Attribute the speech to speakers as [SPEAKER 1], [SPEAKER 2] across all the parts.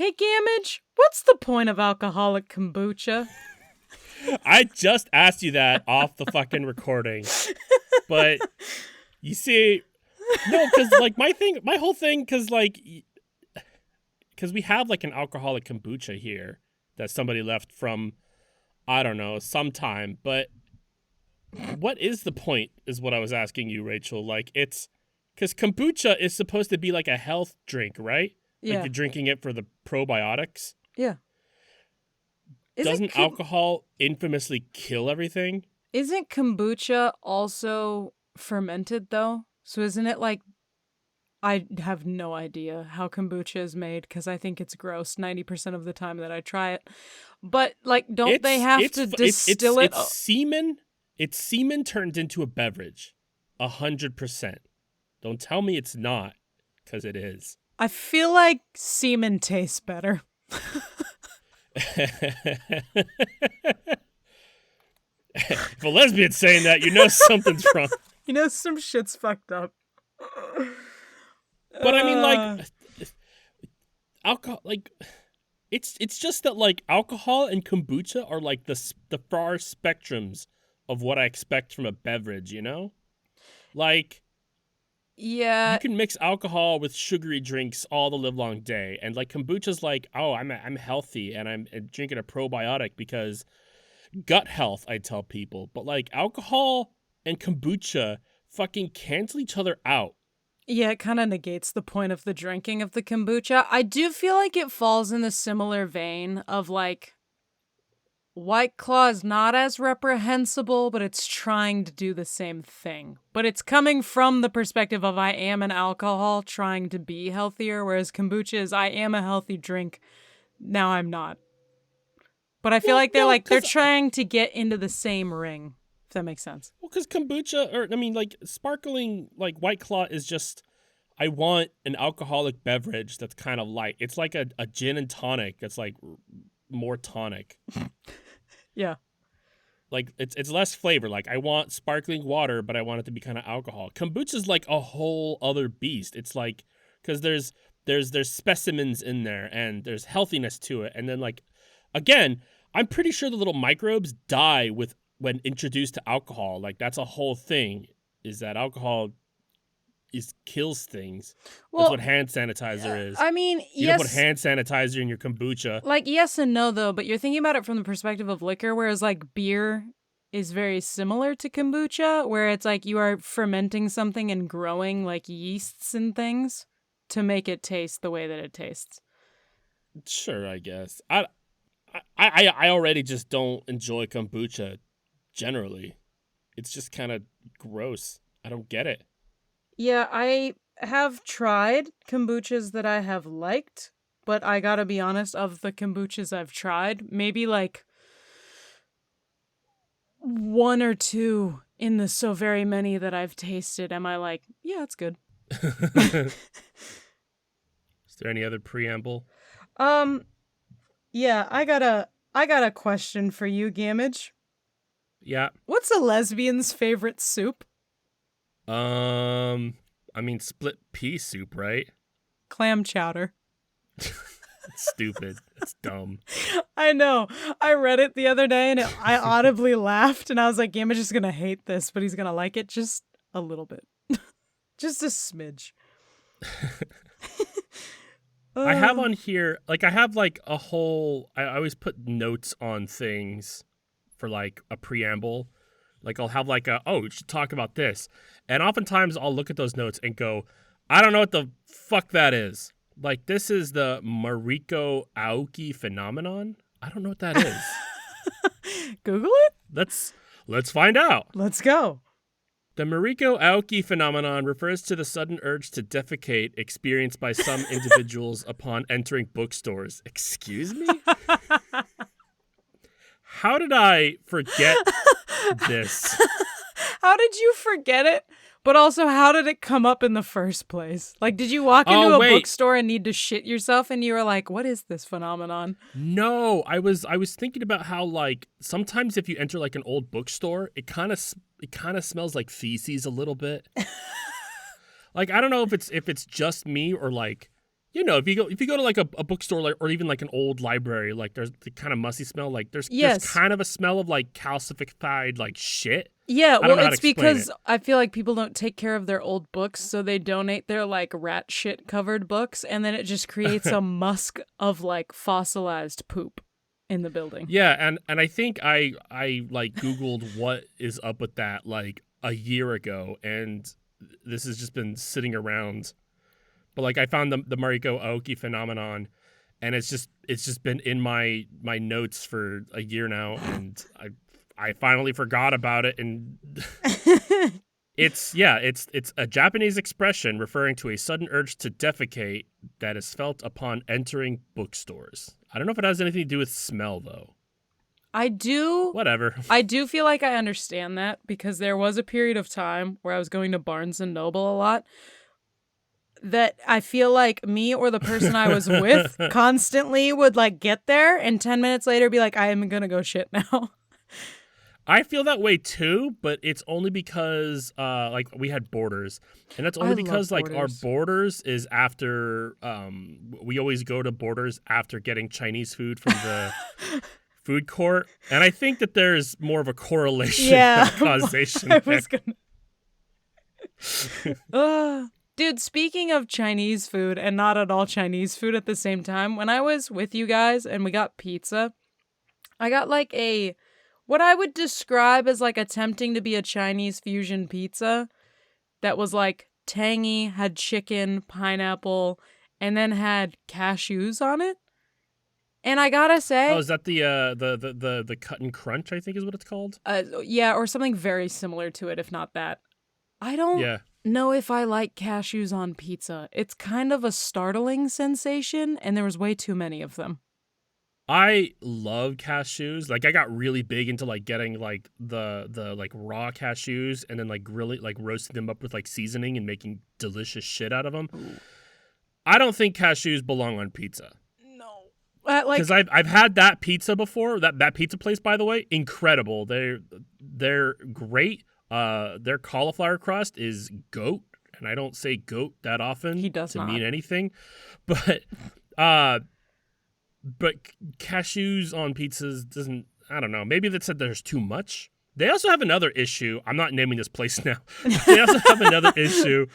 [SPEAKER 1] Hey, Gamage, what's the point of alcoholic kombucha?
[SPEAKER 2] I just asked you that off the fucking recording. But you see, no, because like my whole thing, because we have like an alcoholic kombucha here that somebody left from, I don't know, sometime. But what is the point is what I was asking you, Rachel. Like it's, because kombucha is supposed to be like a health drink, right? Like
[SPEAKER 1] Yeah.
[SPEAKER 2] you're drinking it for the probiotics.
[SPEAKER 1] Yeah.
[SPEAKER 2] Doesn't alcohol infamously kill everything?
[SPEAKER 1] Isn't kombucha also fermented, though? So isn't it like... I have no idea how kombucha is made because I think it's gross 90% of the time that I try it. But, like, don't they have to distill it?
[SPEAKER 2] It's semen. It's semen turned into a beverage. 100%. Don't tell me it's not, because it is.
[SPEAKER 1] I feel like semen tastes better.
[SPEAKER 2] If a lesbian's saying that, you know something's wrong.
[SPEAKER 1] You know, some shit's fucked up.
[SPEAKER 2] But I mean, like, alcohol, like, it's just that, like, alcohol and kombucha are, like, the far spectrums of what I expect from a beverage, you know? Like,
[SPEAKER 1] yeah,
[SPEAKER 2] you can mix alcohol with sugary drinks all the livelong day. And, like, kombucha's like, oh, I'm healthy and I'm drinking a probiotic because gut health, I tell people. But, like, alcohol and kombucha fucking cancel each other out.
[SPEAKER 1] Yeah, it kind of negates the point of the drinking of the kombucha. I do feel like it falls in the similar vein of, like, White Claw is not as reprehensible, but it's trying to do the same thing. But it's coming from the perspective of I am an alcohol trying to be healthier, whereas kombucha is I am a healthy drink, now I'm not. But I feel they're trying to get into the same ring. If that makes sense.
[SPEAKER 2] Well, because kombucha, or I mean, like, sparkling, like, White Claw is just, I want an alcoholic beverage that's kind of light. It's like a gin and tonic that's, like, more tonic.
[SPEAKER 1] Yeah.
[SPEAKER 2] Like, it's less flavor. Like, I want sparkling water, but I want it to be kind of alcohol. Kombucha's like a whole other beast. It's like, because there's specimens in there, and there's healthiness to it. And then, like, again, I'm pretty sure the little microbes die when introduced to alcohol. Like, that's a whole thing, is that alcohol kills things. Well, that's what hand sanitizer is.
[SPEAKER 1] I mean,
[SPEAKER 2] you don't put hand sanitizer in your kombucha.
[SPEAKER 1] Like, yes and no, though, but you're thinking about it from the perspective of liquor, whereas, like, beer is very similar to kombucha, where it's like you are fermenting something and growing, like, yeasts and things to make it taste the way that it tastes.
[SPEAKER 2] Sure, I guess. I already just don't enjoy kombucha. Generally, it's just kind of gross. I don't get it.
[SPEAKER 1] Yeah, I have tried kombuchas that I have liked, but I gotta be honest, of the kombuchas I've tried, maybe like one or two in the so very many that I've tasted am I like, yeah, it's good.
[SPEAKER 2] Is there any other preamble?
[SPEAKER 1] Yeah, I got a question for you, Gamage.
[SPEAKER 2] Yeah.
[SPEAKER 1] What's a lesbian's favorite soup?
[SPEAKER 2] I mean, split pea soup, right?
[SPEAKER 1] Clam chowder.
[SPEAKER 2] That's stupid. That's dumb.
[SPEAKER 1] I know. I read it the other day and I audibly laughed and I was like, Gamage is going to hate this, but he's going to like it just a little bit. Just a smidge.
[SPEAKER 2] I have on here, like, I have, like, a whole, I always put notes on things for, like, a preamble. Like, I'll have, like, we should talk about this. And oftentimes I'll look at those notes and go, I don't know what the fuck that is. Like, this is the Mariko Aoki phenomenon? I don't know what that is.
[SPEAKER 1] Google it?
[SPEAKER 2] Let's find out.
[SPEAKER 1] Let's go.
[SPEAKER 2] The Mariko Aoki phenomenon refers to the sudden urge to defecate experienced by some individuals upon entering bookstores. Excuse me? How did I forget this?
[SPEAKER 1] How did you forget it? But also, how did it come up in the first place? Like, did you walk into a bookstore and need to shit yourself and you were like, what is this phenomenon?
[SPEAKER 2] No, I was thinking about how, like, sometimes if you enter, like, an old bookstore, it kind of smells like feces a little bit. Like, I don't know if it's just me or, like, if you go to like a bookstore, like, or even like an old library, like there's the kind of musty smell. Like there's
[SPEAKER 1] Yes.
[SPEAKER 2] kind of a smell of like calcified like shit.
[SPEAKER 1] Yeah,
[SPEAKER 2] I don't
[SPEAKER 1] well,
[SPEAKER 2] know how to
[SPEAKER 1] it's
[SPEAKER 2] explain
[SPEAKER 1] because
[SPEAKER 2] it.
[SPEAKER 1] I feel like people don't take care of their old books, so they donate their like rat shit covered books, and then it just creates a musk of like fossilized poop in the building.
[SPEAKER 2] Yeah, and I think I like Googled what is up with that like a year ago, and this has just been sitting around. But like I found the Mariko Aoki phenomenon, and it's just been in my notes for a year now, and I finally forgot about it, and it's a Japanese expression referring to a sudden urge to defecate that is felt upon entering bookstores. I don't know if it has anything to do with smell though.
[SPEAKER 1] I do
[SPEAKER 2] Whatever.
[SPEAKER 1] I do feel like I understand that because there was a period of time where I was going to Barnes and Noble a lot that I feel like me or the person I was with constantly would like get there and 10 minutes later be like, I am going to go shit now.
[SPEAKER 2] I feel that way too, but it's only because like we had Borders, and that's only
[SPEAKER 1] I
[SPEAKER 2] because
[SPEAKER 1] love
[SPEAKER 2] like our
[SPEAKER 1] Borders.
[SPEAKER 2] Borders is after we always go to Borders after getting Chinese food from the food court, and I think that there's more of a correlation
[SPEAKER 1] Yeah.
[SPEAKER 2] causation
[SPEAKER 1] I
[SPEAKER 2] there.
[SPEAKER 1] was going to. Dude, speaking of Chinese food and not at all Chinese food at the same time, when I was with you guys and we got pizza, I got like what I would describe as like attempting to be a Chinese fusion pizza that was like tangy, had chicken, pineapple, and then had cashews on it. And I gotta say,
[SPEAKER 2] Oh, is that the cut and crunch? I think is what it's called.
[SPEAKER 1] yeah, or something very similar to it, if not that. I don't
[SPEAKER 2] Yeah.
[SPEAKER 1] know if I like cashews on pizza. It's kind of a startling sensation, and there was way too many of them.
[SPEAKER 2] I love cashews. Like I got really big into like getting like the like raw cashews and then like grilling like roasting them up with like seasoning and making delicious shit out of them.
[SPEAKER 1] Ooh.
[SPEAKER 2] I don't think cashews belong on pizza.
[SPEAKER 1] No.
[SPEAKER 2] Because I've had that pizza before. That pizza place, by the way, incredible. They're great. Their cauliflower crust is goat, and I don't say goat that often
[SPEAKER 1] He does
[SPEAKER 2] to
[SPEAKER 1] not.
[SPEAKER 2] mean anything, but cashews on pizzas doesn't. I don't know. Maybe that said there's too much. They also have another issue. I'm not naming this place now. They also have another issue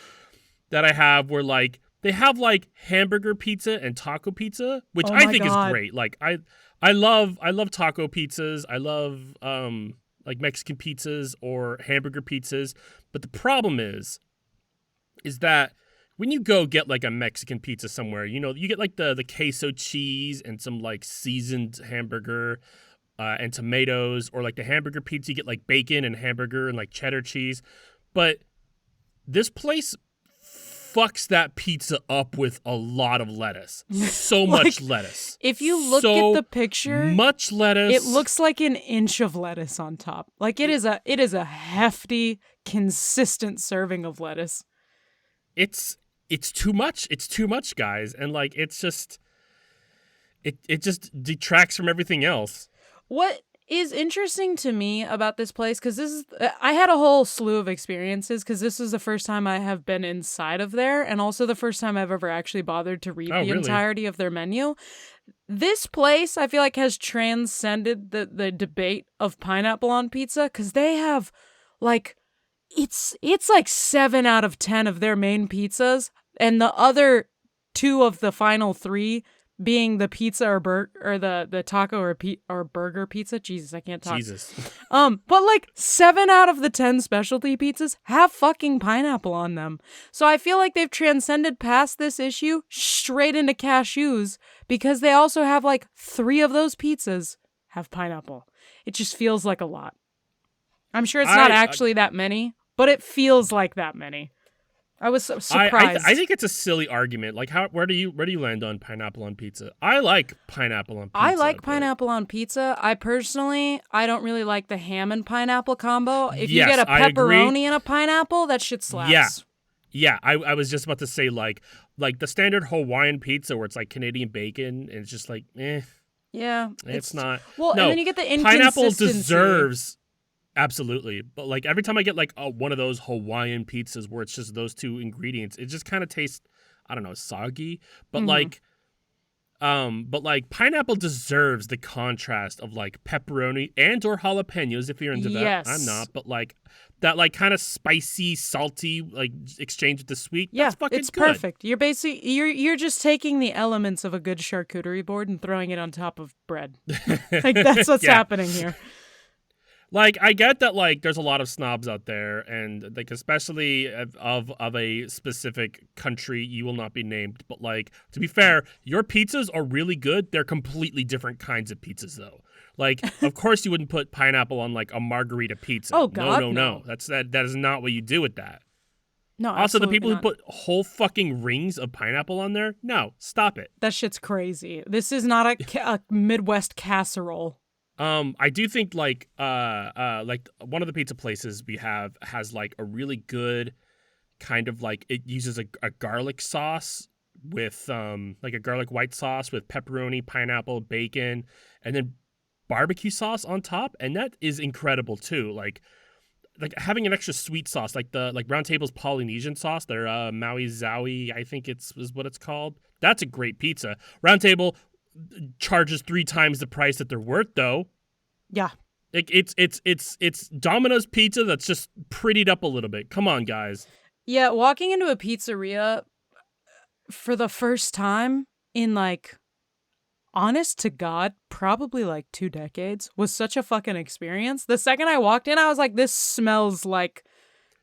[SPEAKER 2] that I have where like they have like hamburger pizza and taco pizza, which
[SPEAKER 1] Oh
[SPEAKER 2] I
[SPEAKER 1] my
[SPEAKER 2] think
[SPEAKER 1] God.
[SPEAKER 2] is great. Like I love taco pizzas. I love like Mexican pizzas or hamburger pizzas. But the problem is that when you go get like a Mexican pizza somewhere, you get like the queso cheese and some like seasoned hamburger and tomatoes, or like the hamburger pizza, you get like bacon and hamburger and like cheddar cheese. But this place fucks that pizza up with a lot of lettuce. So much lettuce.
[SPEAKER 1] If you look
[SPEAKER 2] so
[SPEAKER 1] at the picture,
[SPEAKER 2] much lettuce.
[SPEAKER 1] it looks like an inch of lettuce on top. Like it is a hefty, consistent serving of lettuce.
[SPEAKER 2] It's too much. It's too much, guys. And like it's just it just detracts from everything else.
[SPEAKER 1] What is interesting to me about this place, because I had a whole slew of experiences, because this is the first time I have been inside of there, and also the first time I've ever actually bothered to read the
[SPEAKER 2] really?
[SPEAKER 1] entirety of their menu. This place, I feel like, has transcended the debate of pineapple on pizza, because they have, like, it's like 7 out of 10 of their main pizzas, and the other 2 of the final 3 being the pizza or the taco or burger pizza. Jesus, I can't talk.
[SPEAKER 2] Jesus.
[SPEAKER 1] But like 7 out of the 10 specialty pizzas have fucking pineapple on them. So I feel like they've transcended past this issue straight into cashews, because they also have like 3 of those pizzas have pineapple. It just feels like a lot. I'm sure it's not actually that many, but it feels like that many. I was so surprised.
[SPEAKER 2] I think it's a silly argument. Like, where do you land on pineapple on pizza? I like pineapple on pizza.
[SPEAKER 1] I like pineapple on pizza. I don't really like the ham and pineapple combo. If you get a pepperoni and a pineapple, that shit slaps.
[SPEAKER 2] Yeah. I was just about to say like the standard Hawaiian pizza where it's like Canadian bacon and it's just like, eh.
[SPEAKER 1] Yeah.
[SPEAKER 2] It's not.
[SPEAKER 1] Well,
[SPEAKER 2] no,
[SPEAKER 1] and then you get the inconsistency.
[SPEAKER 2] Pineapple deserves. Absolutely. But like every time I get like one of those Hawaiian pizzas where it's just those 2 ingredients, it just kind of tastes, I don't know, soggy, but
[SPEAKER 1] Mhm.
[SPEAKER 2] like pineapple deserves the contrast of like pepperoni and or jalapenos if you're into that. I'm
[SPEAKER 1] Yes.
[SPEAKER 2] not, but like that like kind of spicy, salty like exchange with the sweet.
[SPEAKER 1] Yeah,
[SPEAKER 2] That's fucking
[SPEAKER 1] it's
[SPEAKER 2] good.
[SPEAKER 1] perfect. You're just taking the elements of a good charcuterie board and throwing it on top of bread. Like that's what's
[SPEAKER 2] Yeah.
[SPEAKER 1] happening here.
[SPEAKER 2] Like I get that like there's a lot of snobs out there and like especially of a specific country you will not be named, but like to be fair, your pizzas are really good. They're completely different kinds of pizzas though. Like of course you wouldn't put pineapple on like a margarita pizza.
[SPEAKER 1] Oh
[SPEAKER 2] No,
[SPEAKER 1] God,
[SPEAKER 2] no, no.
[SPEAKER 1] no.
[SPEAKER 2] That is not what you do with that.
[SPEAKER 1] No,
[SPEAKER 2] Also, the
[SPEAKER 1] absolutely
[SPEAKER 2] people who
[SPEAKER 1] not.
[SPEAKER 2] put whole fucking rings of pineapple on there, no, stop it.
[SPEAKER 1] That shit's crazy. This is not a Midwest casserole.
[SPEAKER 2] I do think like one of the pizza places we have has like a really good kind of like it uses a garlic sauce with like a garlic white sauce with pepperoni, pineapple, bacon, and then barbecue sauce on top, and that is incredible too. Like having an extra sweet sauce, like the like Round Table's Polynesian sauce, their Maui Zowie, I think is what it's called. That's a great pizza. Round Table charges 3 times the price that they're worth though.
[SPEAKER 1] Yeah.
[SPEAKER 2] Like it's Domino's pizza that's just prettied up a little bit. Come on, guys.
[SPEAKER 1] Yeah, walking into a pizzeria for the first time in like honest to God, probably like 2 decades was such a fucking experience. The second I walked in, I was like, this smells like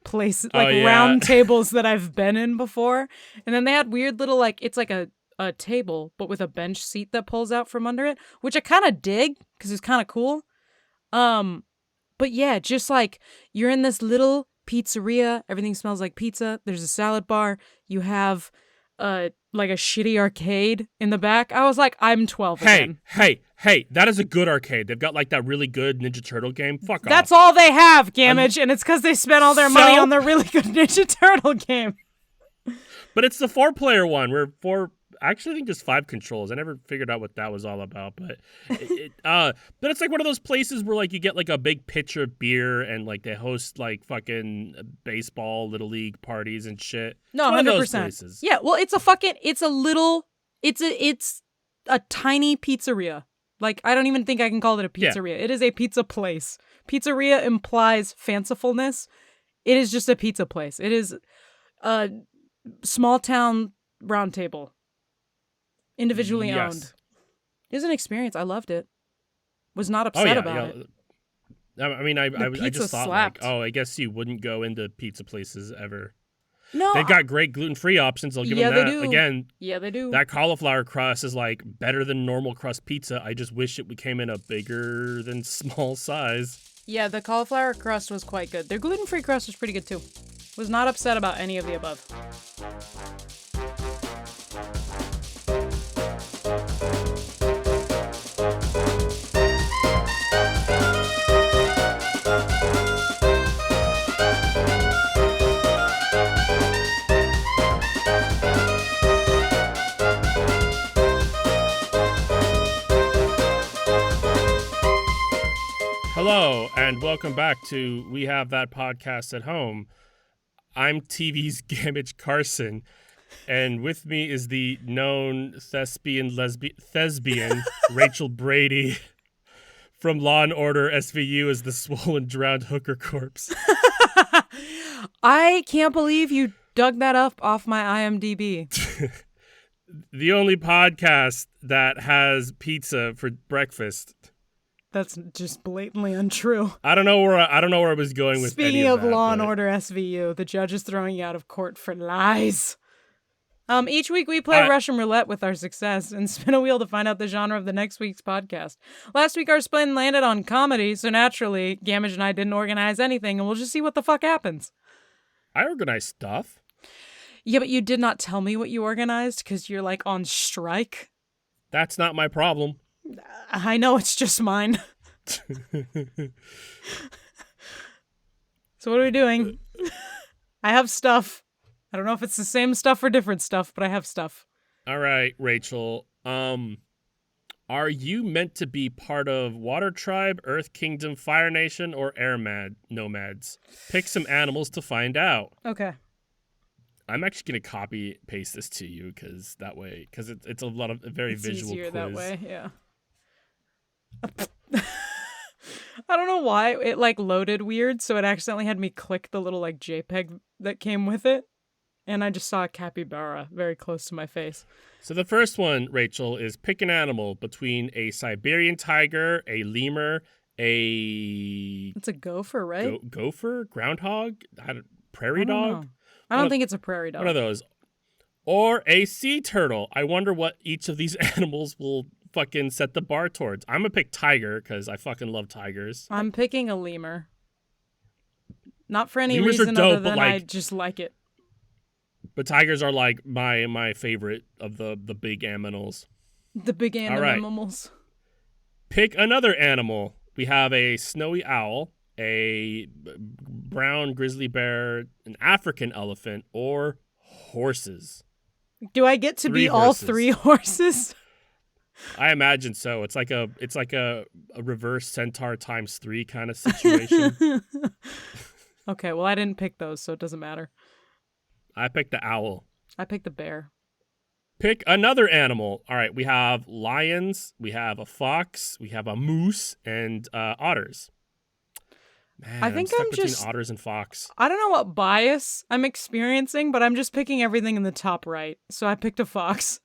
[SPEAKER 1] places
[SPEAKER 2] Oh
[SPEAKER 1] like
[SPEAKER 2] yeah.
[SPEAKER 1] round tables that I've been in before. And then they had weird little like it's like a table, but with a bench seat that pulls out from under it, which I kind of dig because it's kind of cool. Um, but yeah, just like you're in this little pizzeria, everything smells like pizza. There's a salad bar. You have like a shitty arcade in the back. I was like, I'm 12
[SPEAKER 2] Hey,
[SPEAKER 1] again.
[SPEAKER 2] hey, hey, that is a good arcade. They've got like that really good Ninja Turtle game. Fuck
[SPEAKER 1] That's
[SPEAKER 2] off.
[SPEAKER 1] all they have,
[SPEAKER 2] I
[SPEAKER 1] Gamage, and it's because they spent all their money on their really good Ninja Turtle game.
[SPEAKER 2] But it's the 4-player one where I actually think there's 5 controls. I never figured out what that was all about, but but it's like one of those places where like you get like a big pitcher of beer and like they host like fucking baseball, little league parties and shit.
[SPEAKER 1] No,
[SPEAKER 2] It's one of those
[SPEAKER 1] 100%.
[SPEAKER 2] places.
[SPEAKER 1] Yeah, well, it's a tiny pizzeria. Like, I don't even think I can call it a
[SPEAKER 2] Yeah.
[SPEAKER 1] pizzeria. It is a pizza place. Pizzeria implies fancifulness. It is just a pizza place. It is a small town round table. Individually
[SPEAKER 2] Yes.
[SPEAKER 1] owned. It was an experience. I loved it. Was not
[SPEAKER 2] Oh
[SPEAKER 1] upset
[SPEAKER 2] yeah,
[SPEAKER 1] about it.
[SPEAKER 2] I mean, I
[SPEAKER 1] pizza
[SPEAKER 2] just thought
[SPEAKER 1] slapped.
[SPEAKER 2] like, oh, I guess you wouldn't go into pizza places ever.
[SPEAKER 1] No.
[SPEAKER 2] They've got great gluten-free options. I'll give
[SPEAKER 1] Yeah,
[SPEAKER 2] them
[SPEAKER 1] they
[SPEAKER 2] that.
[SPEAKER 1] do.
[SPEAKER 2] Again,
[SPEAKER 1] Yeah, they do.
[SPEAKER 2] that cauliflower crust is like better than normal crust pizza. I just wish it came in a bigger than small size.
[SPEAKER 1] Yeah, the cauliflower crust was quite good. Their gluten-free crust was pretty good too. Was not upset about any of the above.
[SPEAKER 2] Hello, and welcome back to We Have That Podcast at Home. I'm TV's Gamage Carson, and with me is the known thespian Rachel Brady from Law and Order SVU as the swollen, drowned hooker corpse.
[SPEAKER 1] I can't believe you dug that up off my IMDb.
[SPEAKER 2] The only podcast that has pizza for breakfast.
[SPEAKER 1] That's just blatantly untrue.
[SPEAKER 2] I don't know where I was going with
[SPEAKER 1] Speaking
[SPEAKER 2] any of
[SPEAKER 1] of
[SPEAKER 2] that,
[SPEAKER 1] Law and
[SPEAKER 2] but
[SPEAKER 1] Order SVU, the judge is throwing you out of court for lies. Each week we play Russian roulette with our success and spin a wheel to find out the genre of the next week's podcast. Last week our spin landed on comedy, so naturally, Gamage and I didn't organize anything, and we'll just see what the fuck happens.
[SPEAKER 2] I organize stuff.
[SPEAKER 1] Yeah, but you did not tell me what you organized because you're like on strike.
[SPEAKER 2] That's not my problem.
[SPEAKER 1] I know it's just mine. So what are we doing? I have stuff. I don't know if it's the same stuff or different stuff, but I have stuff.
[SPEAKER 2] All right, Rachel. Are you meant to be part of Water Tribe, Earth Kingdom, Fire Nation, or Air Nomads? Pick some animals to find out.
[SPEAKER 1] Okay.
[SPEAKER 2] I'm actually gonna copy paste this to you because it's a lot of a very
[SPEAKER 1] It's
[SPEAKER 2] visual
[SPEAKER 1] easier
[SPEAKER 2] quiz.
[SPEAKER 1] that way, yeah. I don't know why it like loaded weird, so it accidentally had me click the little like JPEG that came with it, and I just saw a capybara very close to my face.
[SPEAKER 2] So the first one, Rachel, is pick an animal between a Siberian tiger, a lemur, a
[SPEAKER 1] It's a gopher, right?
[SPEAKER 2] gopher, groundhog, prairie
[SPEAKER 1] I don't
[SPEAKER 2] dog.
[SPEAKER 1] know. I don't think it's a prairie
[SPEAKER 2] One of
[SPEAKER 1] dog.
[SPEAKER 2] those, or a sea turtle. I wonder what each of these animals will fucking set the bar towards. I'm gonna pick tiger because I fucking love tigers.
[SPEAKER 1] I'm picking a lemur. Not for any
[SPEAKER 2] Lemurs are
[SPEAKER 1] reason other
[SPEAKER 2] dope, but
[SPEAKER 1] than I
[SPEAKER 2] like,
[SPEAKER 1] just like it.
[SPEAKER 2] but tigers are like my favorite of the big aminals.
[SPEAKER 1] The big
[SPEAKER 2] All right.
[SPEAKER 1] animals.
[SPEAKER 2] Pick another animal. We have a snowy owl, a brown grizzly bear, an African elephant, or horses.
[SPEAKER 1] Do I get to
[SPEAKER 2] Three
[SPEAKER 1] be all
[SPEAKER 2] horses.
[SPEAKER 1] 3 horses?
[SPEAKER 2] I imagine so. It's like a reverse centaur times 3 kind of situation.
[SPEAKER 1] Okay, well I didn't pick those, so it doesn't matter.
[SPEAKER 2] I picked the owl.
[SPEAKER 1] I picked the bear.
[SPEAKER 2] Pick another animal. All right, we have lions, we have a fox, we have a moose, and otters. Man,
[SPEAKER 1] I think
[SPEAKER 2] stuck
[SPEAKER 1] I'm
[SPEAKER 2] between
[SPEAKER 1] just-
[SPEAKER 2] otters and fox.
[SPEAKER 1] I don't know what bias I'm experiencing, but I'm just picking everything in the top right. So I picked a fox.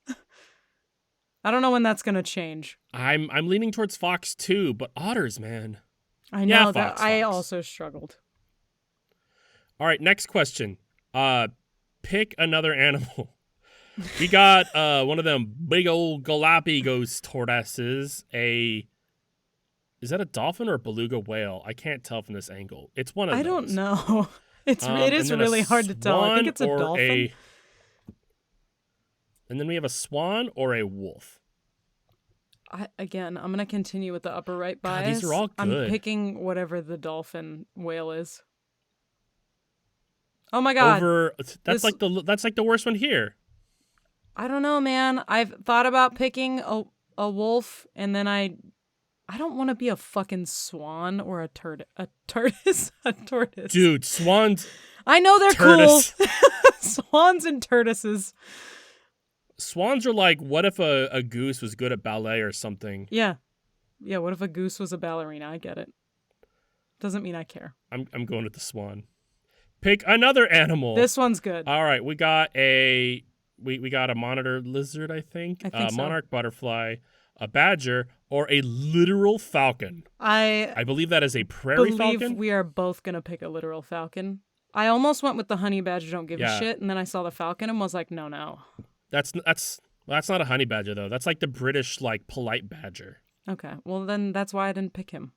[SPEAKER 1] I don't know when that's gonna change.
[SPEAKER 2] I'm leaning towards fox too, but otters, man.
[SPEAKER 1] I
[SPEAKER 2] Yeah,
[SPEAKER 1] know that
[SPEAKER 2] fox,
[SPEAKER 1] I
[SPEAKER 2] fox.
[SPEAKER 1] also struggled.
[SPEAKER 2] All right, next question. Pick another animal. We got one of them big old Galapagos tortoises. Is that a dolphin or a beluga whale? I can't tell from this angle. It's one of those.
[SPEAKER 1] I don't know. It is
[SPEAKER 2] and then a
[SPEAKER 1] really hard to tell. I think it's a
[SPEAKER 2] swan or
[SPEAKER 1] dolphin.
[SPEAKER 2] And then we have a swan or a wolf.
[SPEAKER 1] I'm gonna continue with the upper right
[SPEAKER 2] God,
[SPEAKER 1] bias.
[SPEAKER 2] these are all
[SPEAKER 1] I'm
[SPEAKER 2] good.
[SPEAKER 1] picking whatever the dolphin whale is. Oh my god!
[SPEAKER 2] That's like the worst one here.
[SPEAKER 1] I don't know, man. I've thought about picking a wolf, and then I don't want to be a fucking swan or a tortoise. A tortoise.
[SPEAKER 2] Dude, swans.
[SPEAKER 1] I know they're
[SPEAKER 2] Tortoise.
[SPEAKER 1] cool. Swans and tortoises.
[SPEAKER 2] Swans are like, what if a goose was good at ballet or something?
[SPEAKER 1] Yeah. Yeah, what if a goose was a ballerina? I get it. Doesn't mean I care.
[SPEAKER 2] I'm going with the swan. Pick another animal.
[SPEAKER 1] This one's good.
[SPEAKER 2] All right, we got a monitor lizard, I think.
[SPEAKER 1] I think so.
[SPEAKER 2] Monarch butterfly, a badger, or a literal falcon. I believe that is a prairie falcon.
[SPEAKER 1] We are both gonna pick a literal falcon. I almost went with the honey badger, don't give a shit, and then I saw the falcon and was like, no.
[SPEAKER 2] That's not a honey badger though. That's like the British like polite badger.
[SPEAKER 1] Okay, well then that's why I didn't pick him.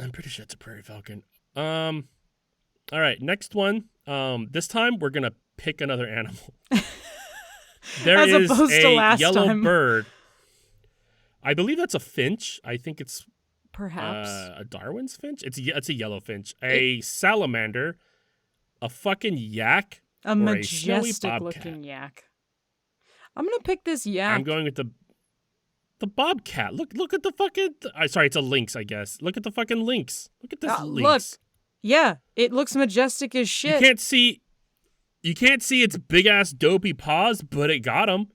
[SPEAKER 2] I'm pretty sure it's a prairie falcon. All right, next one. This time we're gonna pick another animal. There
[SPEAKER 1] As
[SPEAKER 2] is
[SPEAKER 1] opposed to
[SPEAKER 2] a
[SPEAKER 1] last
[SPEAKER 2] yellow
[SPEAKER 1] time.
[SPEAKER 2] bird. I believe that's a finch. I think it's
[SPEAKER 1] Perhaps.
[SPEAKER 2] a Darwin's finch. It's a yellow finch. A salamander, a fucking yak,
[SPEAKER 1] A
[SPEAKER 2] or a snowy
[SPEAKER 1] majestic
[SPEAKER 2] bobcat.
[SPEAKER 1] looking yak. I'm gonna pick this yak.
[SPEAKER 2] I'm going with the bobcat. Look at the fucking. Sorry, it's a lynx, I guess. Look at the fucking lynx. Look at this lynx.
[SPEAKER 1] Look. Yeah, it looks majestic as shit.
[SPEAKER 2] You can't see its big ass dopey paws, but it got them.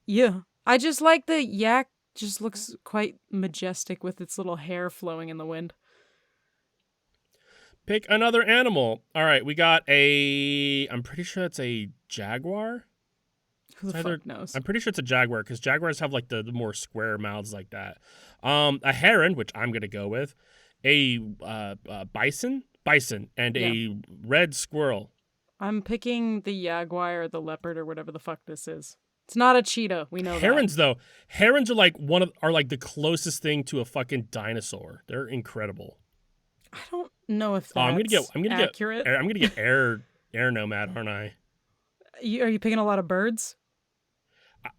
[SPEAKER 1] Yeah. I just like the yak just looks quite majestic with its little hair flowing in the wind.
[SPEAKER 2] Pick another animal. All right, we got I'm pretty sure it's a jaguar.
[SPEAKER 1] Who the fuck knows?
[SPEAKER 2] I'm pretty sure it's a jaguar because jaguars have like the more square mouths like that. A heron, which I'm gonna go with, a bison, and a red squirrel.
[SPEAKER 1] I'm picking the jaguar or the leopard or whatever the fuck this is. It's not a cheetah. We know
[SPEAKER 2] Herons
[SPEAKER 1] that.
[SPEAKER 2] though, herons are like the closest thing to a fucking dinosaur. They're incredible.
[SPEAKER 1] I don't know if that's
[SPEAKER 2] I'm gonna
[SPEAKER 1] accurate.
[SPEAKER 2] I'm gonna get air nomad, aren't I?
[SPEAKER 1] Are you picking a lot of birds?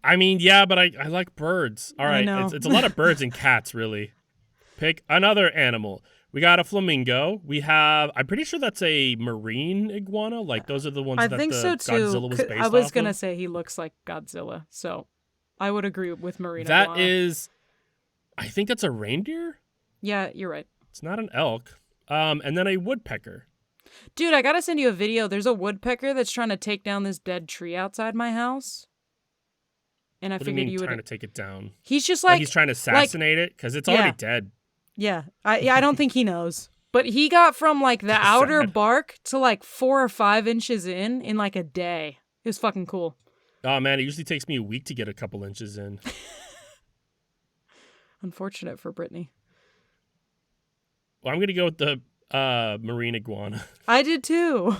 [SPEAKER 2] I mean, yeah, but I like birds. All right,
[SPEAKER 1] know.
[SPEAKER 2] it's a lot of birds and cats, really. Pick another animal. We got a flamingo. I'm pretty sure that's a marine iguana. Like those are the ones
[SPEAKER 1] I
[SPEAKER 2] that
[SPEAKER 1] think
[SPEAKER 2] the
[SPEAKER 1] so too.
[SPEAKER 2] Godzilla was based
[SPEAKER 1] I was
[SPEAKER 2] off
[SPEAKER 1] gonna
[SPEAKER 2] of.
[SPEAKER 1] say he looks like Godzilla, so I would agree with marine
[SPEAKER 2] That
[SPEAKER 1] iguana.
[SPEAKER 2] is, I think that's a reindeer.
[SPEAKER 1] Yeah, you're right.
[SPEAKER 2] It's not an elk. And then a woodpecker.
[SPEAKER 1] Dude, I gotta send you a video. There's a woodpecker that's trying to take down this dead tree outside my house. And I
[SPEAKER 2] What do you
[SPEAKER 1] figured
[SPEAKER 2] mean
[SPEAKER 1] you
[SPEAKER 2] trying
[SPEAKER 1] would.
[SPEAKER 2] to take it down?
[SPEAKER 1] He's just
[SPEAKER 2] Like he's trying to
[SPEAKER 1] like,
[SPEAKER 2] assassinate it? Because it's already
[SPEAKER 1] yeah,
[SPEAKER 2] dead.
[SPEAKER 1] yeah. I don't think he knows. But he got from like the
[SPEAKER 2] That's
[SPEAKER 1] outer
[SPEAKER 2] sad.
[SPEAKER 1] bark to like 4 or 5 inches in like a day. It was fucking cool.
[SPEAKER 2] Oh, man, it usually takes me a week to get a couple inches in.
[SPEAKER 1] Unfortunate for Brittany.
[SPEAKER 2] Well, I'm going to go with the marine iguana.
[SPEAKER 1] I did too.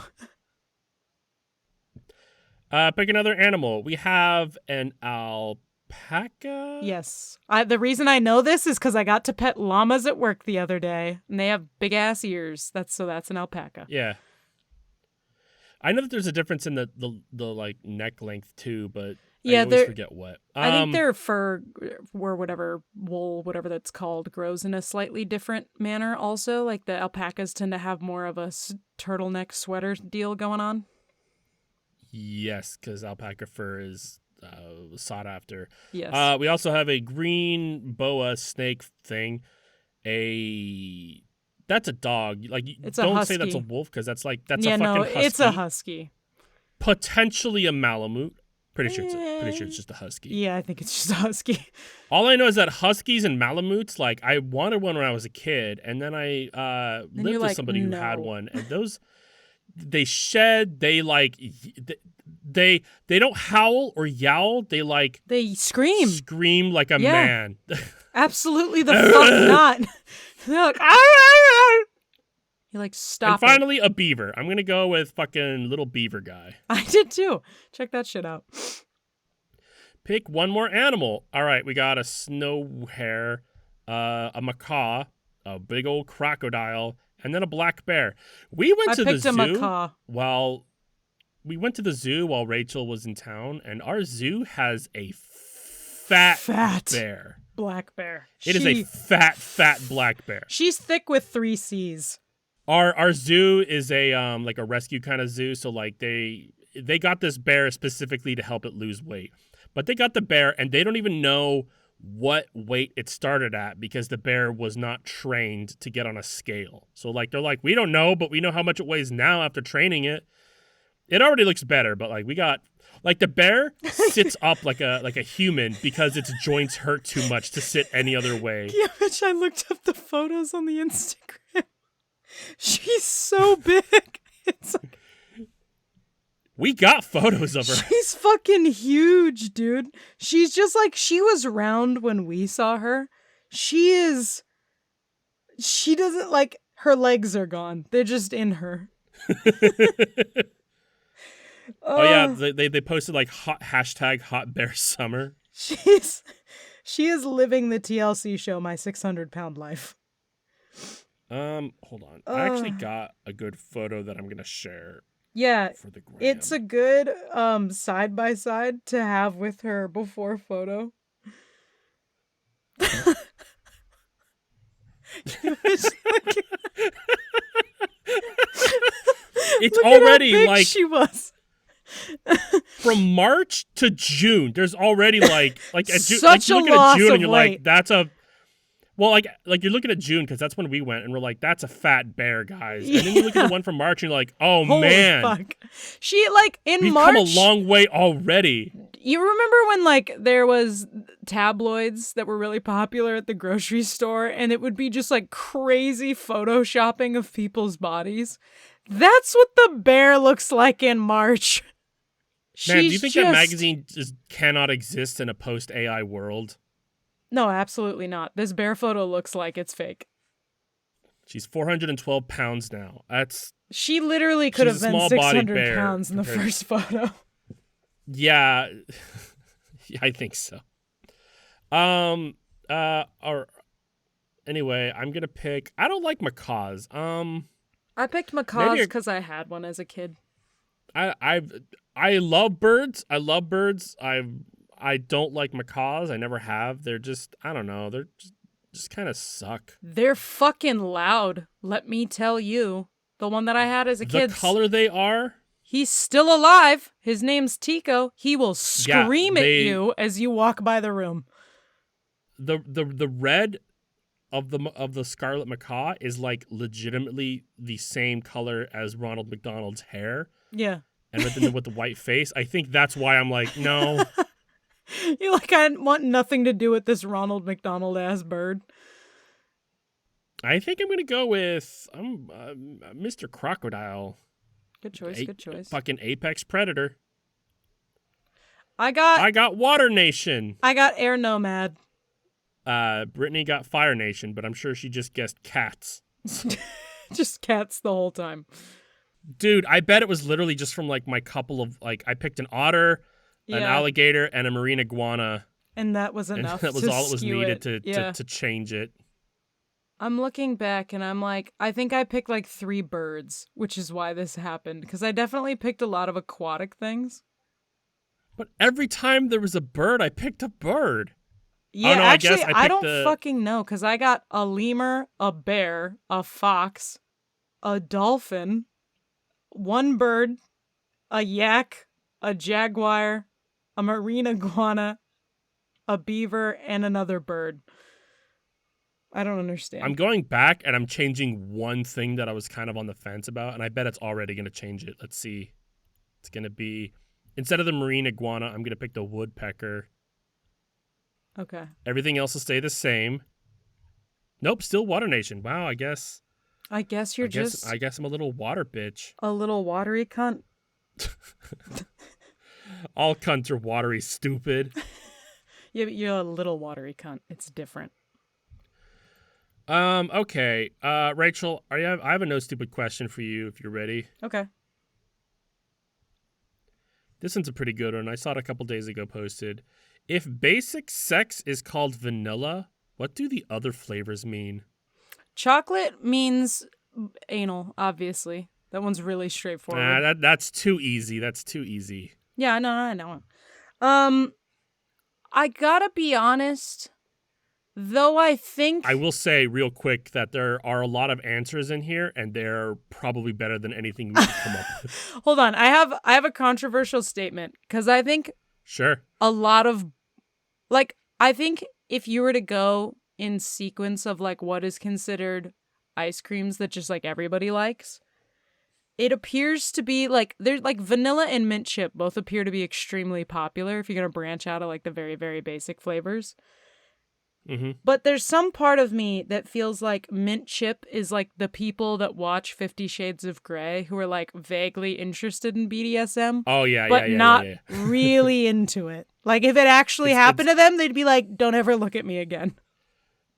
[SPEAKER 2] Pick another animal. We have an alpaca.
[SPEAKER 1] Yes. The reason I know this is because I got to pet llamas at work the other day, and they have big ass ears. That's an alpaca.
[SPEAKER 2] Yeah. I know that there's a difference in the like neck length too, but
[SPEAKER 1] Yeah,
[SPEAKER 2] I always forget what.
[SPEAKER 1] I think their fur or whatever wool, whatever that's called, grows in a slightly different manner. Also, like the alpacas tend to have more of a turtleneck sweater deal going on.
[SPEAKER 2] Yes, because alpaca fur is sought after.
[SPEAKER 1] Yes.
[SPEAKER 2] We also have a green boa snake thing. That's a dog. Like, don't say that's a wolf because that's a fucking husky.
[SPEAKER 1] It's a husky.
[SPEAKER 2] Potentially a Malamute. Pretty sure it's just a husky.
[SPEAKER 1] Yeah, I think it's just a husky.
[SPEAKER 2] All I know is that huskies and Malamutes, like, I wanted one when I was a kid, and then I lived with somebody who had one, and those, they shed, they don't howl or yowl,
[SPEAKER 1] they
[SPEAKER 2] scream like a man.
[SPEAKER 1] Absolutely the fuck not. They're like, ah! You're like, stop.
[SPEAKER 2] And finally, a beaver. I'm gonna go with fucking little beaver guy.
[SPEAKER 1] I did too. Check that shit out.
[SPEAKER 2] Pick one more animal. All right, we got a snow hare, a macaw, a big old crocodile, and then a black bear. We went to the zoo. We went to the zoo while Rachel was in town, and our zoo has a fat bear.
[SPEAKER 1] Black bear.
[SPEAKER 2] It is a fat black bear.
[SPEAKER 1] She's thick with 3 C's.
[SPEAKER 2] Our zoo is a like a rescue kind of zoo, so like they got this bear specifically to help it lose weight. But they got the bear and they don't even know what weight it started at because the bear was not trained to get on a scale. So like they're like, we don't know, but we know how much it weighs now after training it. It already looks better, but like we got like the bear sits up like a human because its joints hurt too much to sit any other way.
[SPEAKER 1] Yeah, which I looked up the photos on the Instagram. She's so big. It's like,
[SPEAKER 2] we got photos of her.
[SPEAKER 1] She's fucking huge, dude. She's just like, she was round when we saw her. She doesn't like, her legs are gone. They're just in her.
[SPEAKER 2] Oh yeah, they posted like #hot bear summer.
[SPEAKER 1] She is living the TLC show, My 600-Pound Life.
[SPEAKER 2] Hold on. I actually got a good photo that I'm gonna share.
[SPEAKER 1] Yeah,
[SPEAKER 2] for the gram.
[SPEAKER 1] It's a good side by side to have with her before photo.
[SPEAKER 2] It's already
[SPEAKER 1] how big
[SPEAKER 2] like
[SPEAKER 1] she was.
[SPEAKER 2] From March to June. There's already like
[SPEAKER 1] such
[SPEAKER 2] like,
[SPEAKER 1] a loss
[SPEAKER 2] at June
[SPEAKER 1] of
[SPEAKER 2] and you're
[SPEAKER 1] weight.
[SPEAKER 2] like, that's a well, like you're looking at June because that's when we went and we're like, that's a fat bear, guys. And then you look at the one from March and you're like, oh
[SPEAKER 1] Holy
[SPEAKER 2] man,
[SPEAKER 1] fuck. She like in
[SPEAKER 2] we've
[SPEAKER 1] March.
[SPEAKER 2] come a long way already.
[SPEAKER 1] You remember when like there was tabloids that were really popular at the grocery store and it would be just like crazy photoshopping of people's bodies? That's what the bear looks like in March.
[SPEAKER 2] Man, do you think that magazine just cannot exist in a post-AI world?
[SPEAKER 1] No, absolutely not. This bear photo looks like it's fake.
[SPEAKER 2] She's 412 pounds now.
[SPEAKER 1] She literally could have been 600 pounds in the
[SPEAKER 2] compared...
[SPEAKER 1] first photo.
[SPEAKER 2] Yeah, I think so. Or anyway, I'm gonna pick. I don't like macaws.
[SPEAKER 1] I picked macaws because I had one as a kid.
[SPEAKER 2] I love birds. I don't like macaws. I never have. They're just, I don't know. They're just kind of suck.
[SPEAKER 1] They're fucking loud. Let me tell you. The one that I had as a kid.
[SPEAKER 2] The color they are.
[SPEAKER 1] He's still alive. His name's Tico. He will scream at you as you walk by the room.
[SPEAKER 2] The red of the Scarlet Macaw is like legitimately the same color as Ronald McDonald's hair.
[SPEAKER 1] Yeah.
[SPEAKER 2] And with the white face, I think that's why I'm like, no.
[SPEAKER 1] You're like, I want nothing to do with this Ronald McDonald ass bird.
[SPEAKER 2] I think I'm gonna go with Mr. Crocodile.
[SPEAKER 1] Good choice. Good choice.
[SPEAKER 2] Fucking apex predator.
[SPEAKER 1] I
[SPEAKER 2] I got Water Nation.
[SPEAKER 1] got Air Nomad.
[SPEAKER 2] Brittany got Fire Nation, but I'm sure she just guessed cats.
[SPEAKER 1] Just cats the whole time.
[SPEAKER 2] Dude, I bet it was literally just from like my couple of like I picked an otter, an alligator, and a marine iguana.
[SPEAKER 1] And that was enough.
[SPEAKER 2] And that was
[SPEAKER 1] to
[SPEAKER 2] all it was needed
[SPEAKER 1] to
[SPEAKER 2] to change it.
[SPEAKER 1] I'm looking back and I'm like, I think I picked like 3 birds, which is why this happened. Because I definitely picked a lot of aquatic things.
[SPEAKER 2] But every time there was a bird, I picked a bird.
[SPEAKER 1] Yeah,
[SPEAKER 2] oh, no,
[SPEAKER 1] actually,
[SPEAKER 2] I
[SPEAKER 1] don't fucking know. Because I got a lemur, a bear, a fox, a dolphin, 1 bird, a yak, a jaguar, a marine iguana, a beaver, and another bird. I don't understand.
[SPEAKER 2] I'm going back and I'm changing one thing that I was kind of on the fence about, and I bet it's already going to change it. Let's see. It's going to be, instead of the marine iguana, I'm going to pick the woodpecker.
[SPEAKER 1] Okay.
[SPEAKER 2] Everything else will stay the same. Nope, still Water Nation. Wow, I guess
[SPEAKER 1] I guess
[SPEAKER 2] I'm a little water bitch.
[SPEAKER 1] a little watery cunt.
[SPEAKER 2] All cunts are watery, stupid.
[SPEAKER 1] Yeah, but you're a little watery cunt. It's different.
[SPEAKER 2] Okay. Rachel, I have a no stupid question for you if you're ready.
[SPEAKER 1] Okay.
[SPEAKER 2] This one's a pretty good one. I saw it a couple days ago posted. If basic sex is called vanilla, what do the other flavors mean?
[SPEAKER 1] Chocolate means anal, obviously. That one's really straightforward.
[SPEAKER 2] That's too easy. That's too easy.
[SPEAKER 1] Yeah, I know. I gotta be honest, though I
[SPEAKER 2] will say real quick that there are a lot of answers in here, and they're probably better than anything we could come up with.
[SPEAKER 1] Hold on, I have a controversial statement, because I think
[SPEAKER 2] Sure.
[SPEAKER 1] a lot of, like, I think if you were to go in sequence of, like, what is considered ice creams that just, like, everybody likes, it appears to be, like, there's, like, vanilla and mint chip both appear to be extremely popular if you're going to branch out of, like, the very, very basic flavors.
[SPEAKER 2] Mm-hmm.
[SPEAKER 1] But there's some part of me that feels like mint chip is like the people that watch 50 Shades of Grey who are like vaguely interested in BDSM.
[SPEAKER 2] Oh, yeah,
[SPEAKER 1] but not really into it. Like if it actually happened to them, they'd be like, don't ever look at me again.